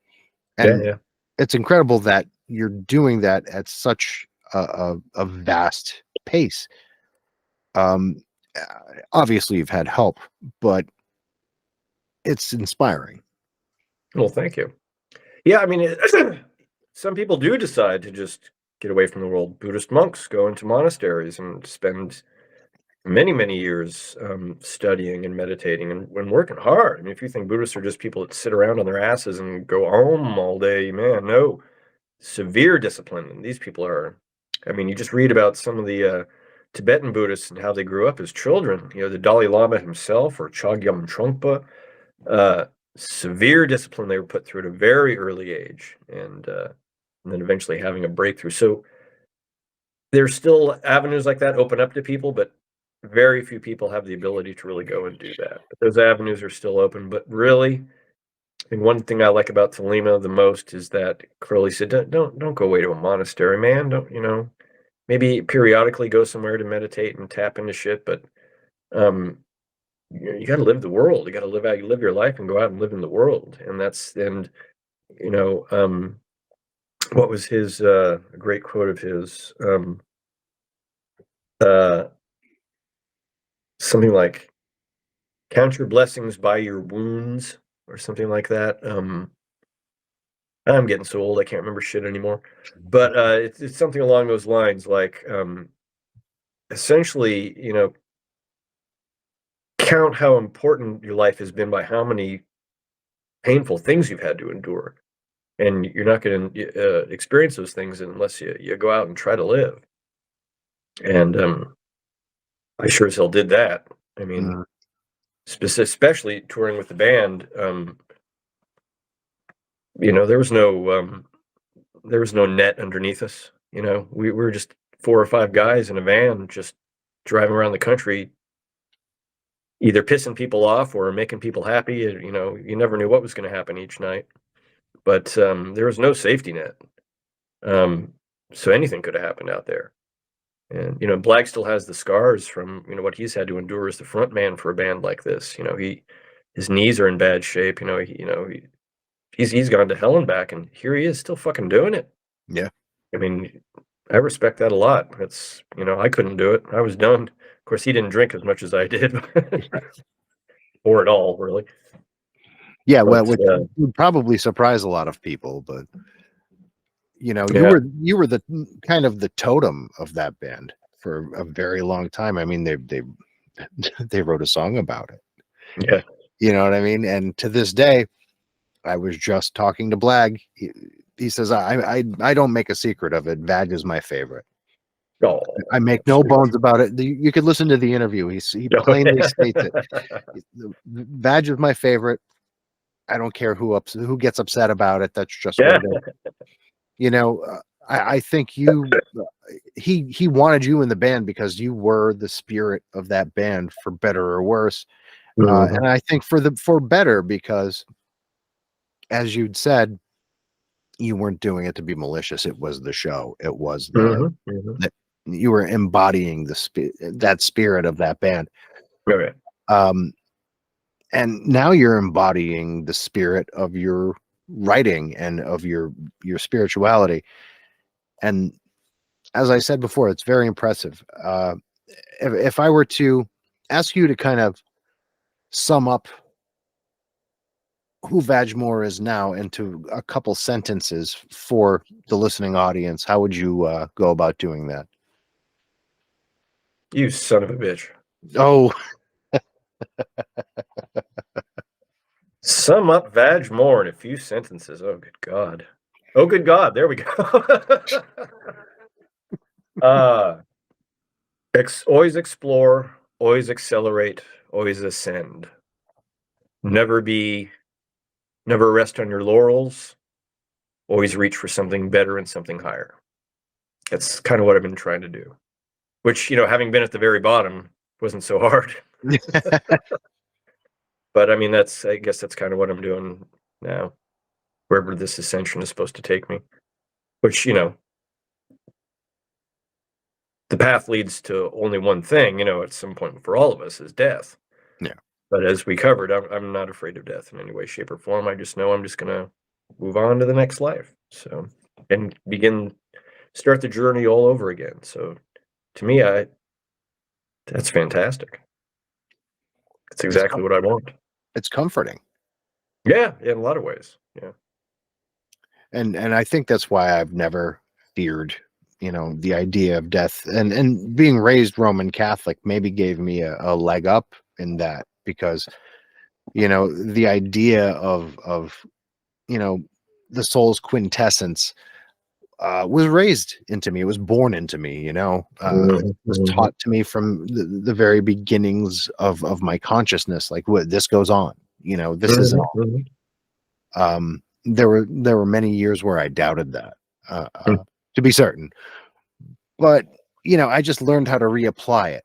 Yeah, and yeah. it's incredible that you're doing that at such a vast pace. Um, Obviously, you've had help, but it's inspiring. Well, thank you. Yeah, I mean, some people do decide to just get away from the world. Buddhist monks go into monasteries and spend many, many years studying and meditating and working hard. I mean, if you think Buddhists are just people that sit around on their asses and go home all day, man, no, severe discipline. And these people are, I mean, you just read about some of the Tibetan Buddhists and how they grew up as children. The Dalai Lama himself or Chogyam Trungpa, uh, severe discipline they were put through at a very early age, and then eventually having a breakthrough. So there's still avenues like that open up to people, but very few people have the ability to really go and do that. But those avenues are still open. But really, I think one thing I like about Tolima the most is that Crowley said, don't go away to a monastery, man. Don't maybe periodically go somewhere to meditate and tap into shit, but um, you got to live the world. You got to live out, you live your life and go out and live in the world. And you know, what was his a great quote of his? Uh, Something like count your blessings by your wounds or something like that. I'm getting so old I can't remember shit anymore. But it's something along those lines, like essentially, count how important your life has been by how many painful things you've had to endure. And you're not going to experience those things unless you go out and try to live. And I sure as hell did that. I mean, Mm. especially touring with the band. You know, there was no net underneath us. You know, we were just 4 or 5 guys in a van, just driving around the country, either pissing people off or making people happy. You know, you never knew what was going to happen each night. But there was no safety net. Um, so anything could have happened out there. And, you know, Black still has the scars from, you know, what he's had to endure as the front man for a band like this. You know, his knees are in bad shape. He's gone to hell and back, and here he is still fucking doing it. Yeah. I mean, I respect that a lot. That's, you know, I couldn't do it. I was done. Of course, he didn't drink as much as I did, or at all, really. Yeah, well, But which would probably surprise a lot of people, but you know, yeah, you were the kind of the totem of that band for a very long time. I mean, they they wrote a song about it. yeah. You know what I mean? And to this day, I was just talking to Blag. He says, I don't make a secret of it. Vadge is my favorite. Oh, I make no sweet. bones about it. You could listen to the interview. He Oh, plainly yeah. states it. Vadge is my favorite. I don't care who gets upset about it. That's just what Yeah. it is. You know, I think he wanted you in the band because you were the spirit of that band, for better or worse. Mhm, And I think for better, because as you'd said, you weren't doing it to be malicious. It was the show. It was mhm, mhm. the you were embodying that spirit of that band. Okay. Um, and now you're embodying the spirit of your writing and of your spirituality. And as I said before, it's very impressive. If I were to ask you to kind of sum up who Vagmore is now into a couple sentences for the listening audience, how would you go about doing that? You son of a bitch. Oh, Sum up Vag more in a few sentences. Oh, good God. Oh, good God. There we go. uh, always explore, always accelerate, always ascend. Never be, never rest on your laurels. Always reach for something better and something higher. That's kind of what I've been trying to do. Which, you know, having been at the very bottom wasn't so hard. But I mean, I guess that's kind of what I'm doing now, wherever this ascension is supposed to take me. Which, you know, the path leads to only one thing, you know, at some point for all of us is death. yeah. But as we covered, I'm not afraid of death in any way, shape, or form. I just know I'm just going to move on to the next life. So, and start the journey all over again. So to me, that's fantastic. It's It's exactly what I want. it's comforting, Yeah, in a lot of ways. Yeah. and I think that's why I've never feared, you know, the idea of death. And being raised Roman Catholic maybe gave me a leg up in that, because you know the idea of you know the soul's quintessence was raised into me. It was born into me. You know, it Mhm, was mhm, taught to me from the very beginnings of my consciousness. Like, what this goes on. You know, this isn't mhm, all. mhm, There were many years where I doubted that, uh, mm. uh, to be certain, but you know, I just learned how to reapply it,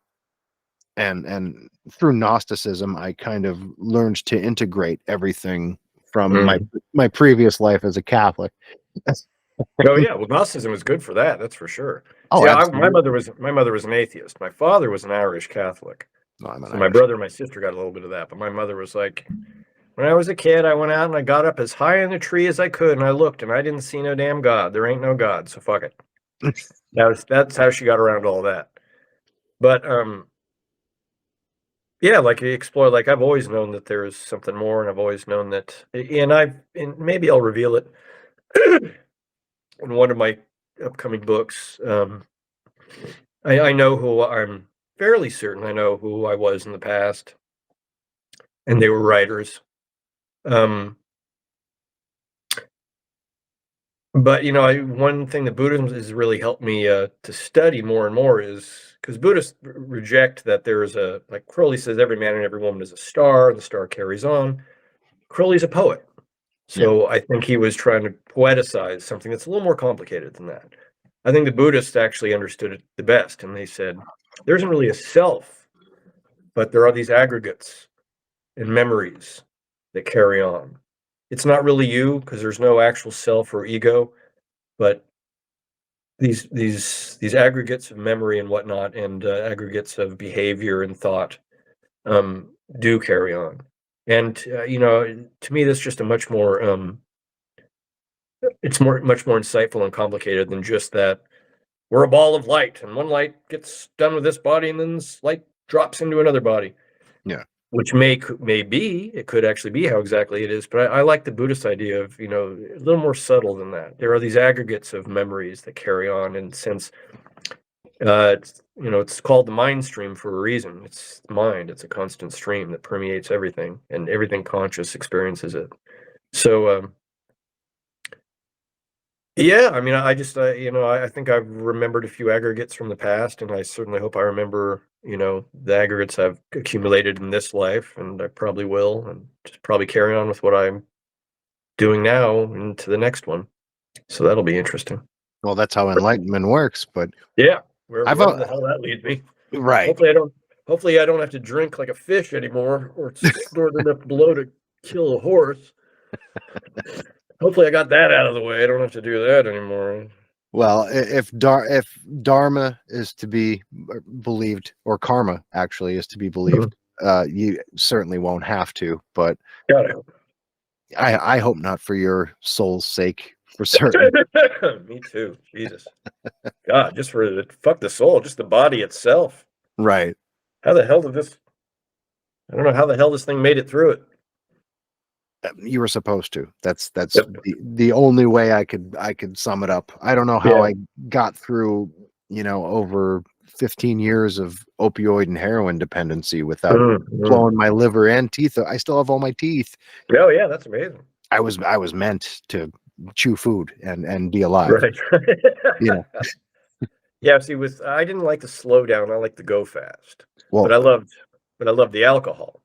and through Gnosticism, I kind of learned to integrate everything from Mhm. my previous life as a Catholic. Oh yeah, well, Gnosticism is good for that. That's for sure. Oh, See, my mother absolutely. was an atheist. My father was an Irish Catholic. No, I'm an So my Irish. brother and my sister got a little bit of that, but my mother was like, when I was a kid, I went out and I got up as high in the tree as I could, and I looked, and I didn't see no damn God. There ain't no God, so fuck it. That's how she got around all that. But yeah, like you explore, like I've always known that there is something more, and I've always known that, and maybe I'll reveal it in one of my upcoming books. I know who I'm fairly certain I know who I was in the past. and they were writers. But one thing that Buddhism has really helped me to study more and more is because Buddhists reject that there is like Crowley says, every man and every woman is a star, and the star carries on. Crowley's a poet. Yeah. So I think he was trying to poeticize something that's a little more complicated than that. I think the Buddhists actually understood it the best, and they said, there isn't really a self, but there are these aggregates and memories that carry on. It's not really you, because there's no actual self or ego, but these aggregates of memory and whatnot, and aggregates of behavior and thought do carry on. And to me, that's just a much more it's much more insightful and complicated than just that we're a ball of light, and one light gets done with this body, and then this light drops into another body. Yeah. Which may be, it could actually be how exactly it is, but I like the Buddhist idea of, a little more subtle than that. There are these aggregates of memories that carry on, and since it's called the mind stream for a reason. It's mind. It's a constant stream that permeates everything, and everything conscious experiences it. So, yeah, I mean, I think I've remembered a few aggregates from the past, and I certainly hope I remember, the aggregates I've accumulated in this life, and I probably will, and just probably carry on with what I'm doing now into the next one. So that'll be interesting. Well, that's how enlightenment works. But yeah, wherever the hell that leads me. Right. Hopefully I don't have to drink like a fish anymore, or snort enough blood to kill a horse. Hopefully I got that out of the way. I don't have to do that anymore. Well, if Dharma is to be believed, or karma actually is to be believed, you certainly won't have to. But I hope not, for your soul's sake, for certain. Me too. Jesus. God, just fuck the soul, just the body itself. Right. How the hell did this? I don't know how the hell this thing made it through it. You were supposed to. That's the only way I could sum it up. I don't know how I got through, over 15 years of opioid and heroin dependency without blowing my liver and teeth. I still have all my teeth. Oh yeah, that's amazing. I was meant to chew food and be alive. Right. Yeah. See, I didn't like the slow down. I like to go fast. Well, but I loved the alcohol.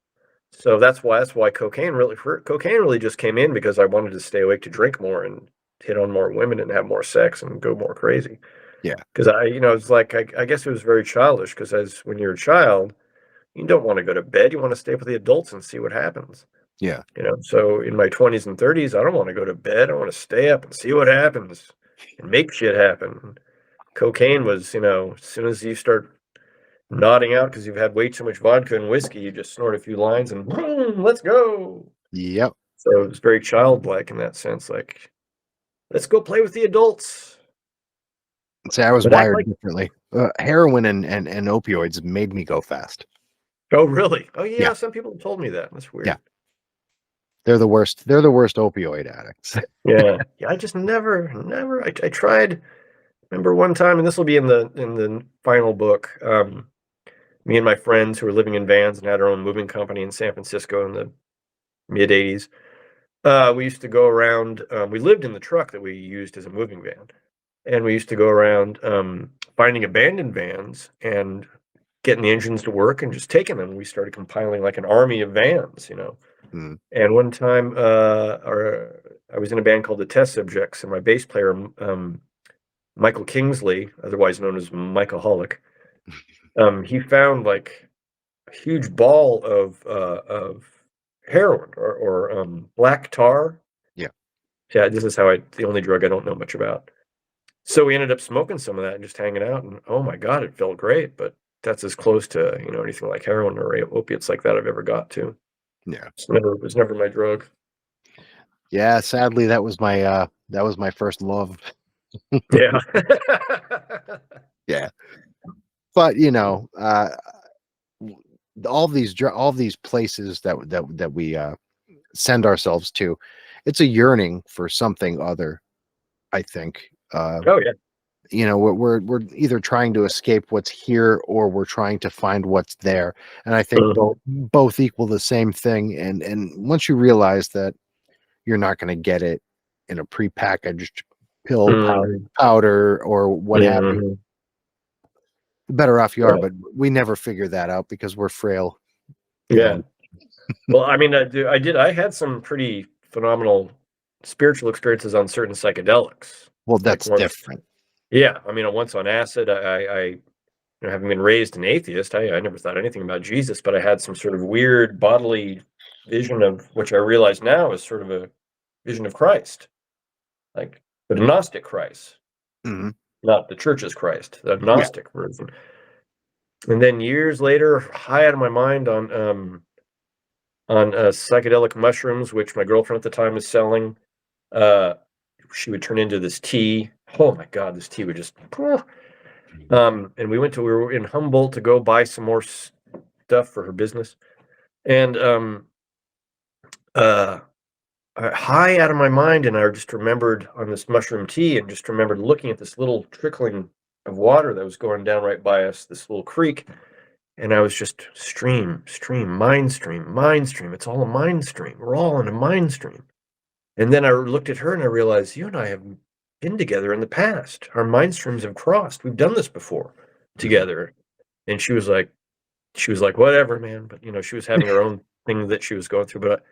So that's why cocaine really just came in, because I wanted to stay awake to drink more and hit on more women and have more sex and go more crazy. Yeah. Because it's like, I guess it was very childish, because when you're a child, you don't want to go to bed. You want to stay up with the adults and see what happens. Yeah. So in my 20s and 30s, I don't want to go to bed. I want to stay up and see what happens and make shit happen. Cocaine was, as soon as you start nodding out because you've had way too much vodka and whiskey, you just snort a few lines and boom, let's go. Yep. So it was very childlike in that sense, like, let's go play with the adults. See, I was wired differently. Heroin and opioids made me go fast. Oh, really? Oh, yeah. Some people have told me that. That's weird. Yeah. They're the worst. They're the worst opioid addicts. Yeah. I just never. I tried. Remember one time, and this will be in the final book. Me and my friends who were living in vans and had our own moving company in San Francisco in the mid 80s. We used to go around. We lived in the truck that we used as a moving van, and we used to go around finding abandoned vans and getting the engines to work and just taking them. We started compiling like an army of vans, And one time, I was in a band called the Test Subjects, and my bass player, Michael Kingsley, otherwise known as Michaelholic, he found like a huge ball of heroin or black tar. Yeah, this is the only drug I don't know much about. So we ended up smoking some of that and just hanging out, and oh my God, it felt great. But that's as close to anything like heroin or opiates like that I've ever got to. Yeah, it was never my drug. Yeah, sadly, that was my first love. Yeah. Yeah. But all these places that we send ourselves to, it's a yearning for something other, I think. Oh yeah. You know, we're either trying to escape what's here or we're trying to find what's there. And I think both equal the same thing. And once you realize that you're not going to get it in a prepackaged pill, Mhm. powder, or what have you, Mhm. the better off you are. Right. But we never figure that out because we're frail. Yeah. And Well, I mean, I had some pretty phenomenal spiritual experiences on certain psychedelics. well, Like that's once, different. yeah, I mean, once on acid, having been raised an atheist, I never thought anything about Jesus, but I had some sort of weird bodily vision of which I realize now is sort of a vision of Christ, like the Gnostic Christ, Hmm. not the church's Christ, the Yeah. Gnostic version. And then years later, high out of my mind on psychedelic mushrooms, which my girlfriend at the time was selling. Uh, she would turn into this tea. Oh my God, this tea would just. And we were in Humboldt to go buy some more stuff for her business, and uh, high out of my mind, and I just remembered on this mushroom tea, and just remembered looking at this little trickling of water that was going down right by us, this little creek, and I was just stream, mind stream, mind stream. It's all a mind stream. We're all in a mind stream. And then I looked at her and I realized you and I have been together in the past. Our mind streams have crossed. We've done this before Mhm. together. And she was like, whatever, man. But she was having her own thing that she was going through. But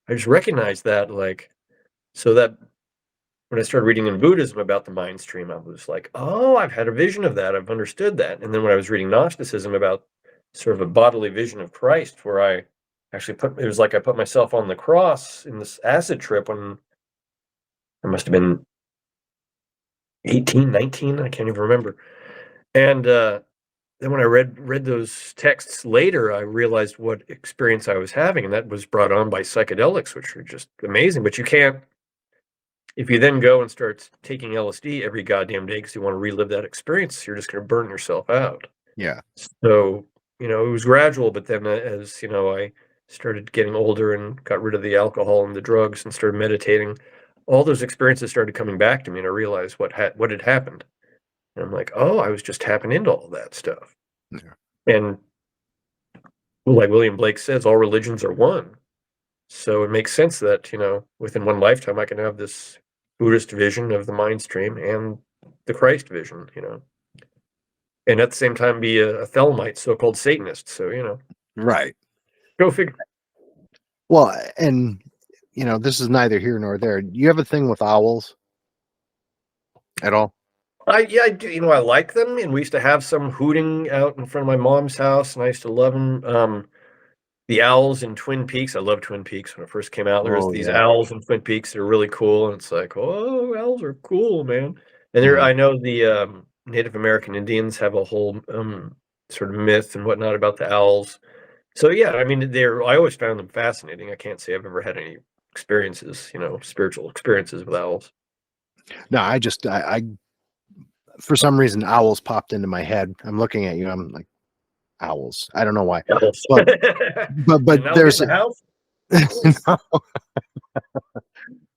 I just recognized that, like, so that when I started reading in Buddhism about the mind stream, I was like, oh, I've had a vision of that. I've understood that. And then when I was reading Gnosticism about sort of a bodily vision of Christ, where I actually it was like I put myself on the cross in this acid trip when I must have been 18, 19. I can't even remember. And then when I read those texts later, I realized what experience I was having, and that was brought on by psychedelics, which are just amazing. But you can't, if you then go and start taking LSD every goddamn day because you want to relive that experience, you're just going to burn yourself out. Yeah. So, it was gradual, but then as, I started getting older and got rid of the alcohol and the drugs and started meditating, all those experiences started coming back to me, and I realized what had happened. And I'm like, "Oh, I was just tapping into all that stuff." Yeah. And like William Blake says, all religions are one. So it makes sense that, within one lifetime, I can have this Buddhist vision of the mind stream and the Christ vision. And at the same time be a Thelemite, so-called Satanist. So, Right. go figure. Well, and this is neither here nor there. Do you have a thing with owls at all? Yeah, I do. I like them, and we used to have some hooting out in front of my mom's house, and I used to love them. The owls in Twin Peaks. I love Twin Peaks. When it first came out, there was Oh these yeah. owls in Twin Peaks that are really cool, and it's like, oh, owls are cool, man. And Mhm. I know the Native American Indians have a whole sort of myth and whatnot about the owls. So yeah, I mean, I always found them fascinating. I can't say I've ever had any experiences, spiritual experiences with owls. No, I for some reason owls popped into my head. I'm looking at you. I'm like owls. I don't know why, Owls. but Did an owl get in there's the house?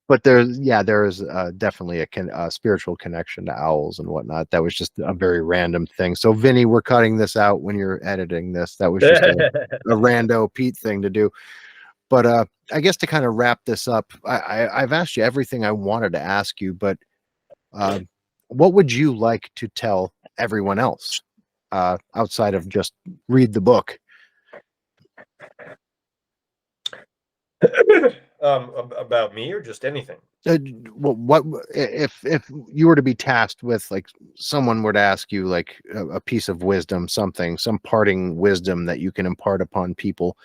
but there is definitely a spiritual connection to owls and whatnot. That was just a very random thing. So Vinny, we're cutting this out when you're editing this. That was just a rando Pete thing to do. But I guess to kind of wrap this up, I've asked you everything I wanted to ask you, but uh, what would you like to tell everyone else outside of just read the book? About me or just anything? Uh, what if you were to be tasked with, like, someone were to ask you like a piece of wisdom, some parting wisdom that you can impart upon people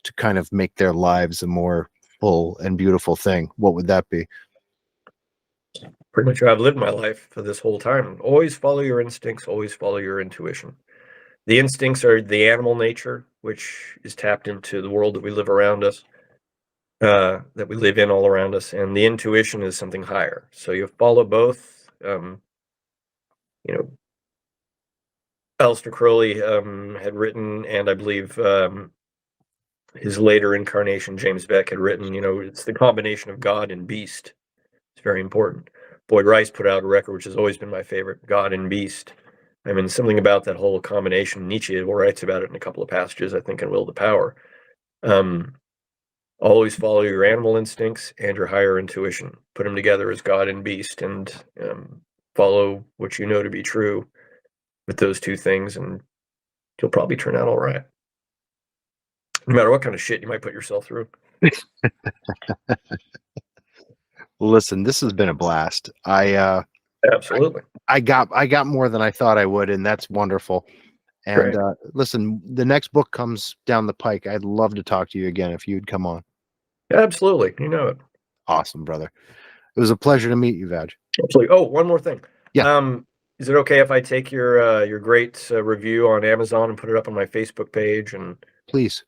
to kind of make their lives a more full and beautiful thing, what would that be? Pretty much how I've lived my life for this whole time. Always follow your instincts, always follow your intuition. The instincts are the animal nature, which is tapped into the world that we live around us, that we live in all around us, and the intuition is something higher. So you follow both. You know, Aleister Crowley had written, and I believe his later incarnation, James Beck, had written, it's the combination of God and beast. It's very important. Boyd Rice put out a record, which has always been my favorite, God and Beast. I mean, something about that whole combination. Nietzsche writes about it in a couple of passages, I think, in Will to Power. Always follow your animal instincts and your higher intuition. Put them together as God and Beast, and follow what you know to be true with those two things, and you'll probably turn out all right. No matter what kind of shit you might put yourself through. Listen, this has been a blast. Absolutely. I got more than I thought I would, and that's wonderful. And listen, the next book comes down the pike. I'd love to talk to you again if you'd come on. Absolutely. You know it. Awesome, brother. It was a pleasure to meet you, Vadge. Absolutely. Oh, one more thing. Yeah. Is it okay if I take your great review on Amazon and put it up on my Facebook page? And please.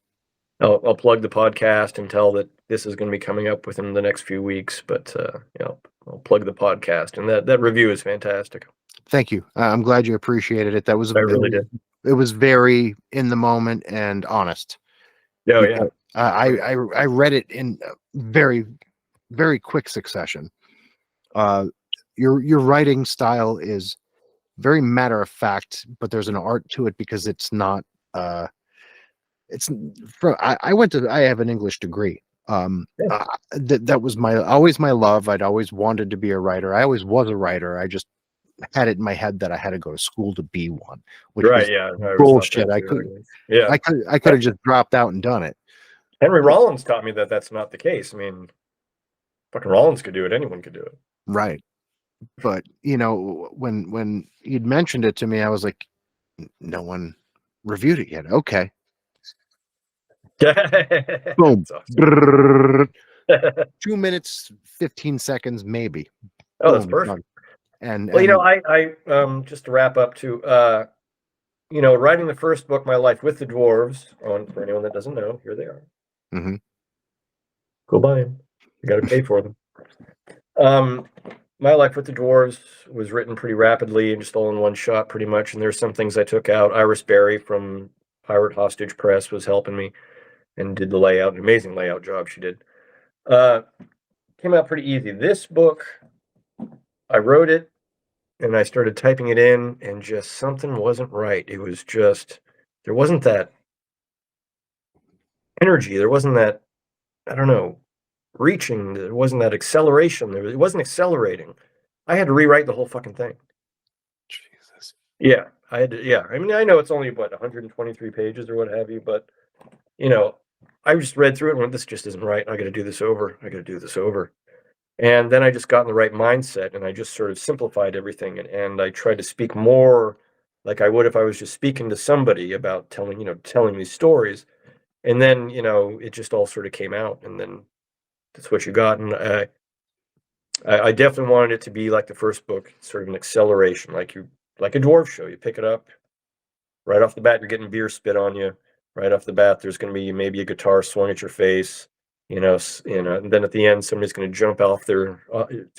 I'll plug the podcast and tell that this is going to be coming up within the next few weeks. But I'll plug the podcast, and that review is fantastic. Thank you. I'm glad you appreciated it. That was I really did. It was very in the moment and honest. Oh yeah. I read it in very, very quick succession. Your writing style is very matter of fact, but there's an art to it because it's not. It's from. I have an English degree. That was always my love. I'd always wanted to be a writer. I always was a writer. I just had it in my head that I had to go to school to be one, which was bullshit. I could have just dropped out and done it. Henry Rollins taught me that that's not the case. I mean, fucking Rollins could do it. Anyone could do it. Right. But, when you'd mentioned it to me, I was like, no one reviewed it yet. Okay. Boom. Awesome. 2 minutes, 15 seconds, maybe. Oh, that's perfect. And I just to wrap up too, writing the first book, My Life with the Dwarves, for anyone that doesn't know, here they are. Mm-hmm. Go buy them. You got to pay for them. My Life with the Dwarves was written pretty rapidly and just all in one shot, pretty much. And there's some things I took out. Iris Berry from Pirate Hostage Press was helping me and did the layout, an amazing layout job she did. Came out pretty easy. This book, I wrote it and I started typing it in, and just something wasn't right. It was just, there wasn't that energy. There wasn't that, I don't know, reaching. There wasn't that acceleration. It wasn't accelerating. I had to rewrite the whole fucking thing. Jesus. Yeah, I had to. Yeah, I mean, I know it's only 123 pages or what have you, but I just read through it and went, this just isn't right. I got to do this over. I got to do this over. And then I just got in the right mindset, and I just sort of simplified everything, and I tried to speak more like I would if I was just speaking to somebody about telling these stories. And then, it just all sort of came out, and then that's what you got. And I definitely wanted it to be like the first book, sort of an acceleration, like a dwarf show. You pick it up right off the bat, you're getting beer spit on you right off the bat. There's going to be maybe a guitar swung at your face, and then at the end, somebody's going to jump off through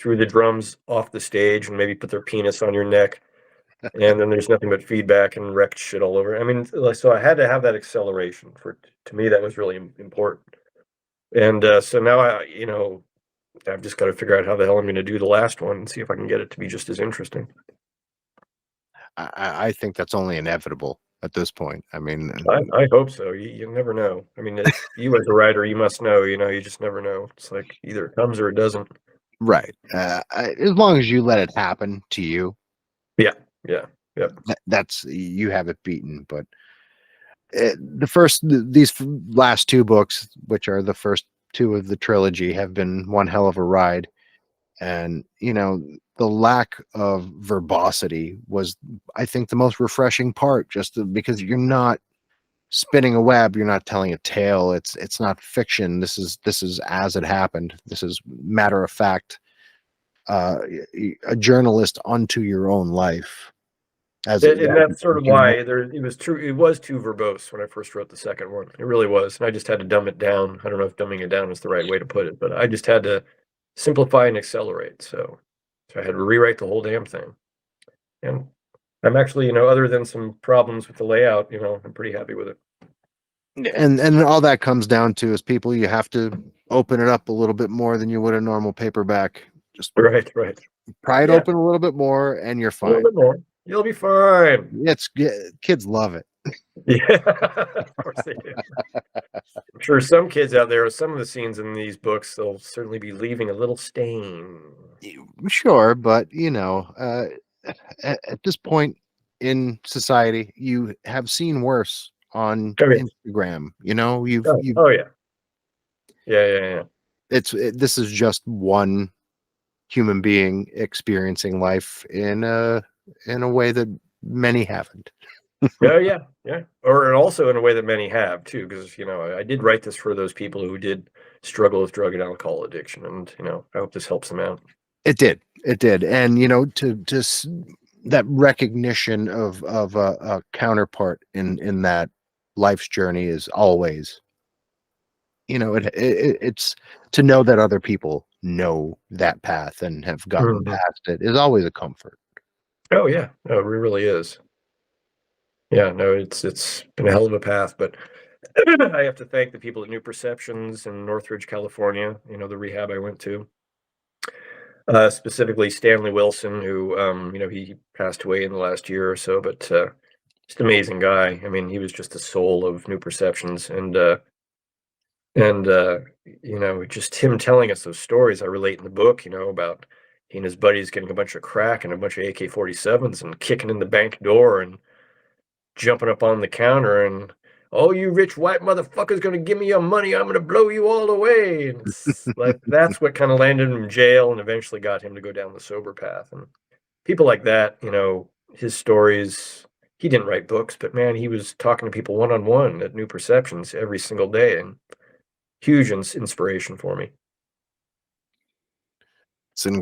the drums off the stage and maybe put their penis on your neck. And then there's nothing but feedback and wrecked shit all over. I mean, so I had to have that acceleration. To me, that was really important. And so now I've just got to figure out how the hell I'm going to do the last one and see if I can get it to be just as interesting. I think that's only inevitable at this point. I mean, I hope so. You never know. I mean, you as a writer, you must know. You just never know. It's like either it comes or it doesn't. Right. As long as you let it happen to you. Yeah. That's, you have it beaten. But these last two books, which are the first two of the trilogy, have been one hell of a ride. And the lack of verbosity was, I think, the most refreshing part, because you're not spinning a web, you're not telling a tale. It's not fiction. This is as it happened. This is matter of fact, a journalist unto your own life. And that's sort of why it was true. It was too verbose when I first wrote the second one. It really was. And I just had to dumb it down. I don't know if dumbing it down is the right way to put it, but I just had to simplify and accelerate. So I had to rewrite the whole damn thing. And I'm actually, other than some problems with the layout, I'm pretty happy with it. And all that comes down to is, people, you have to open it up a little bit more than you would a normal paperback. Just Right. pry it Yeah, open a little bit more, and you're a little fine. bit more. You'll be fine. Kids love it. Yeah, of course they do. I'm sure some kids out there, some of the scenes in these books, they'll certainly be leaving a little stain. Sure, but at this point in society, you have seen worse on Oh, yeah. Instagram. You've Oh, you oh yeah. Yeah. this is just one human being experiencing life in a way that many haven't. Oh, yeah. Or and also in a way that many have too, because I did write this for those people who did struggle with drug and alcohol addiction, and I hope this helps them out. It did, and that recognition of a counterpart in that life's journey is always, it's to know that other people know that path and have gotten Mhm. past it is always a comfort. Oh yeah, no, it really is. Yeah, no, it's been a hell of a path, but I have to thank the people at New Perceptions in Northridge, California. The rehab I went to. Specifically Stanley Wilson, who, he passed away in the last year or so, but just amazing guy. I mean, he was just the soul of New Perceptions, and just him telling us those stories I relate in the book. About he and his buddies getting a bunch of crack and a bunch of AK-47s and kicking in the bank door and jumping up on the counter and, "Oh, you rich white motherfucker's gonna give me your money, I'm gonna blow you all away," and it's like, that's what kinda landed him in jail and eventually got him to go down the sober path, and people like that, his stories he didn't write books, but man, he was talking to people one-on-one at New Perceptions every single day, and huge inspiration for me. It's an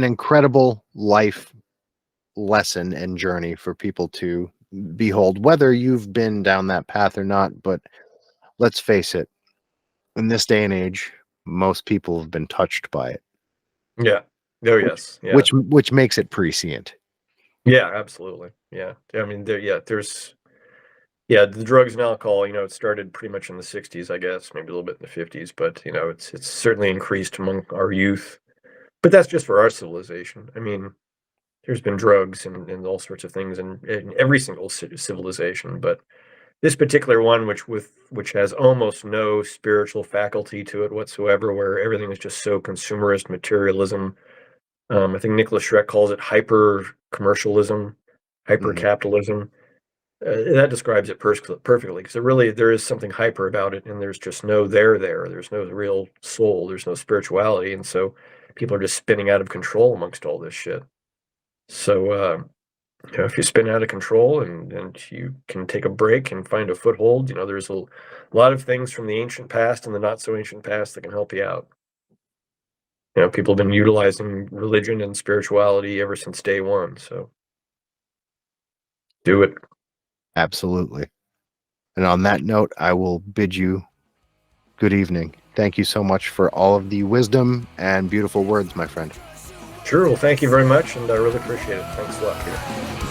incredible life lesson and journey for people to behold, whether you've been down that path or not. But let's face it, in this day and age, most people have been touched by it, Yeah. Oh, which yes. Yeah. which makes it prescient. Yeah, absolutely. Yeah. I mean, there's yeah, the drugs and alcohol, it started pretty much in the 60s, I guess, maybe a little bit in the 50s, but, it's certainly increased among our youth. But that's just for our civilization. I mean, there's been drugs and all sorts of things in every single civilization, but this particular one, which has almost no spiritual faculty to it whatsoever, where everything is just so consumerist materialism. I think Nicholas Schreck calls it hyper commercialism, hyper Mhm. capitalism. That describes it perfectly because there is something hyper about it, and there's just no there. There's no real soul. There's no spirituality, and so people are just spinning out of control amongst all this shit. So if you spin out of control and you can take a break and find a foothold, there's a lot of things from the ancient past and the not so ancient past that can help you out. People have been utilizing religion and spirituality ever since day one. So do it. Absolutely. And on that note, I will bid you good evening. Thank you so much for all of the wisdom and beautiful words, my friend. Sure. Well, thank you very much, and I really appreciate it. Thanks a lot, Peter.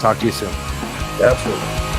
Talk to you soon. Absolutely.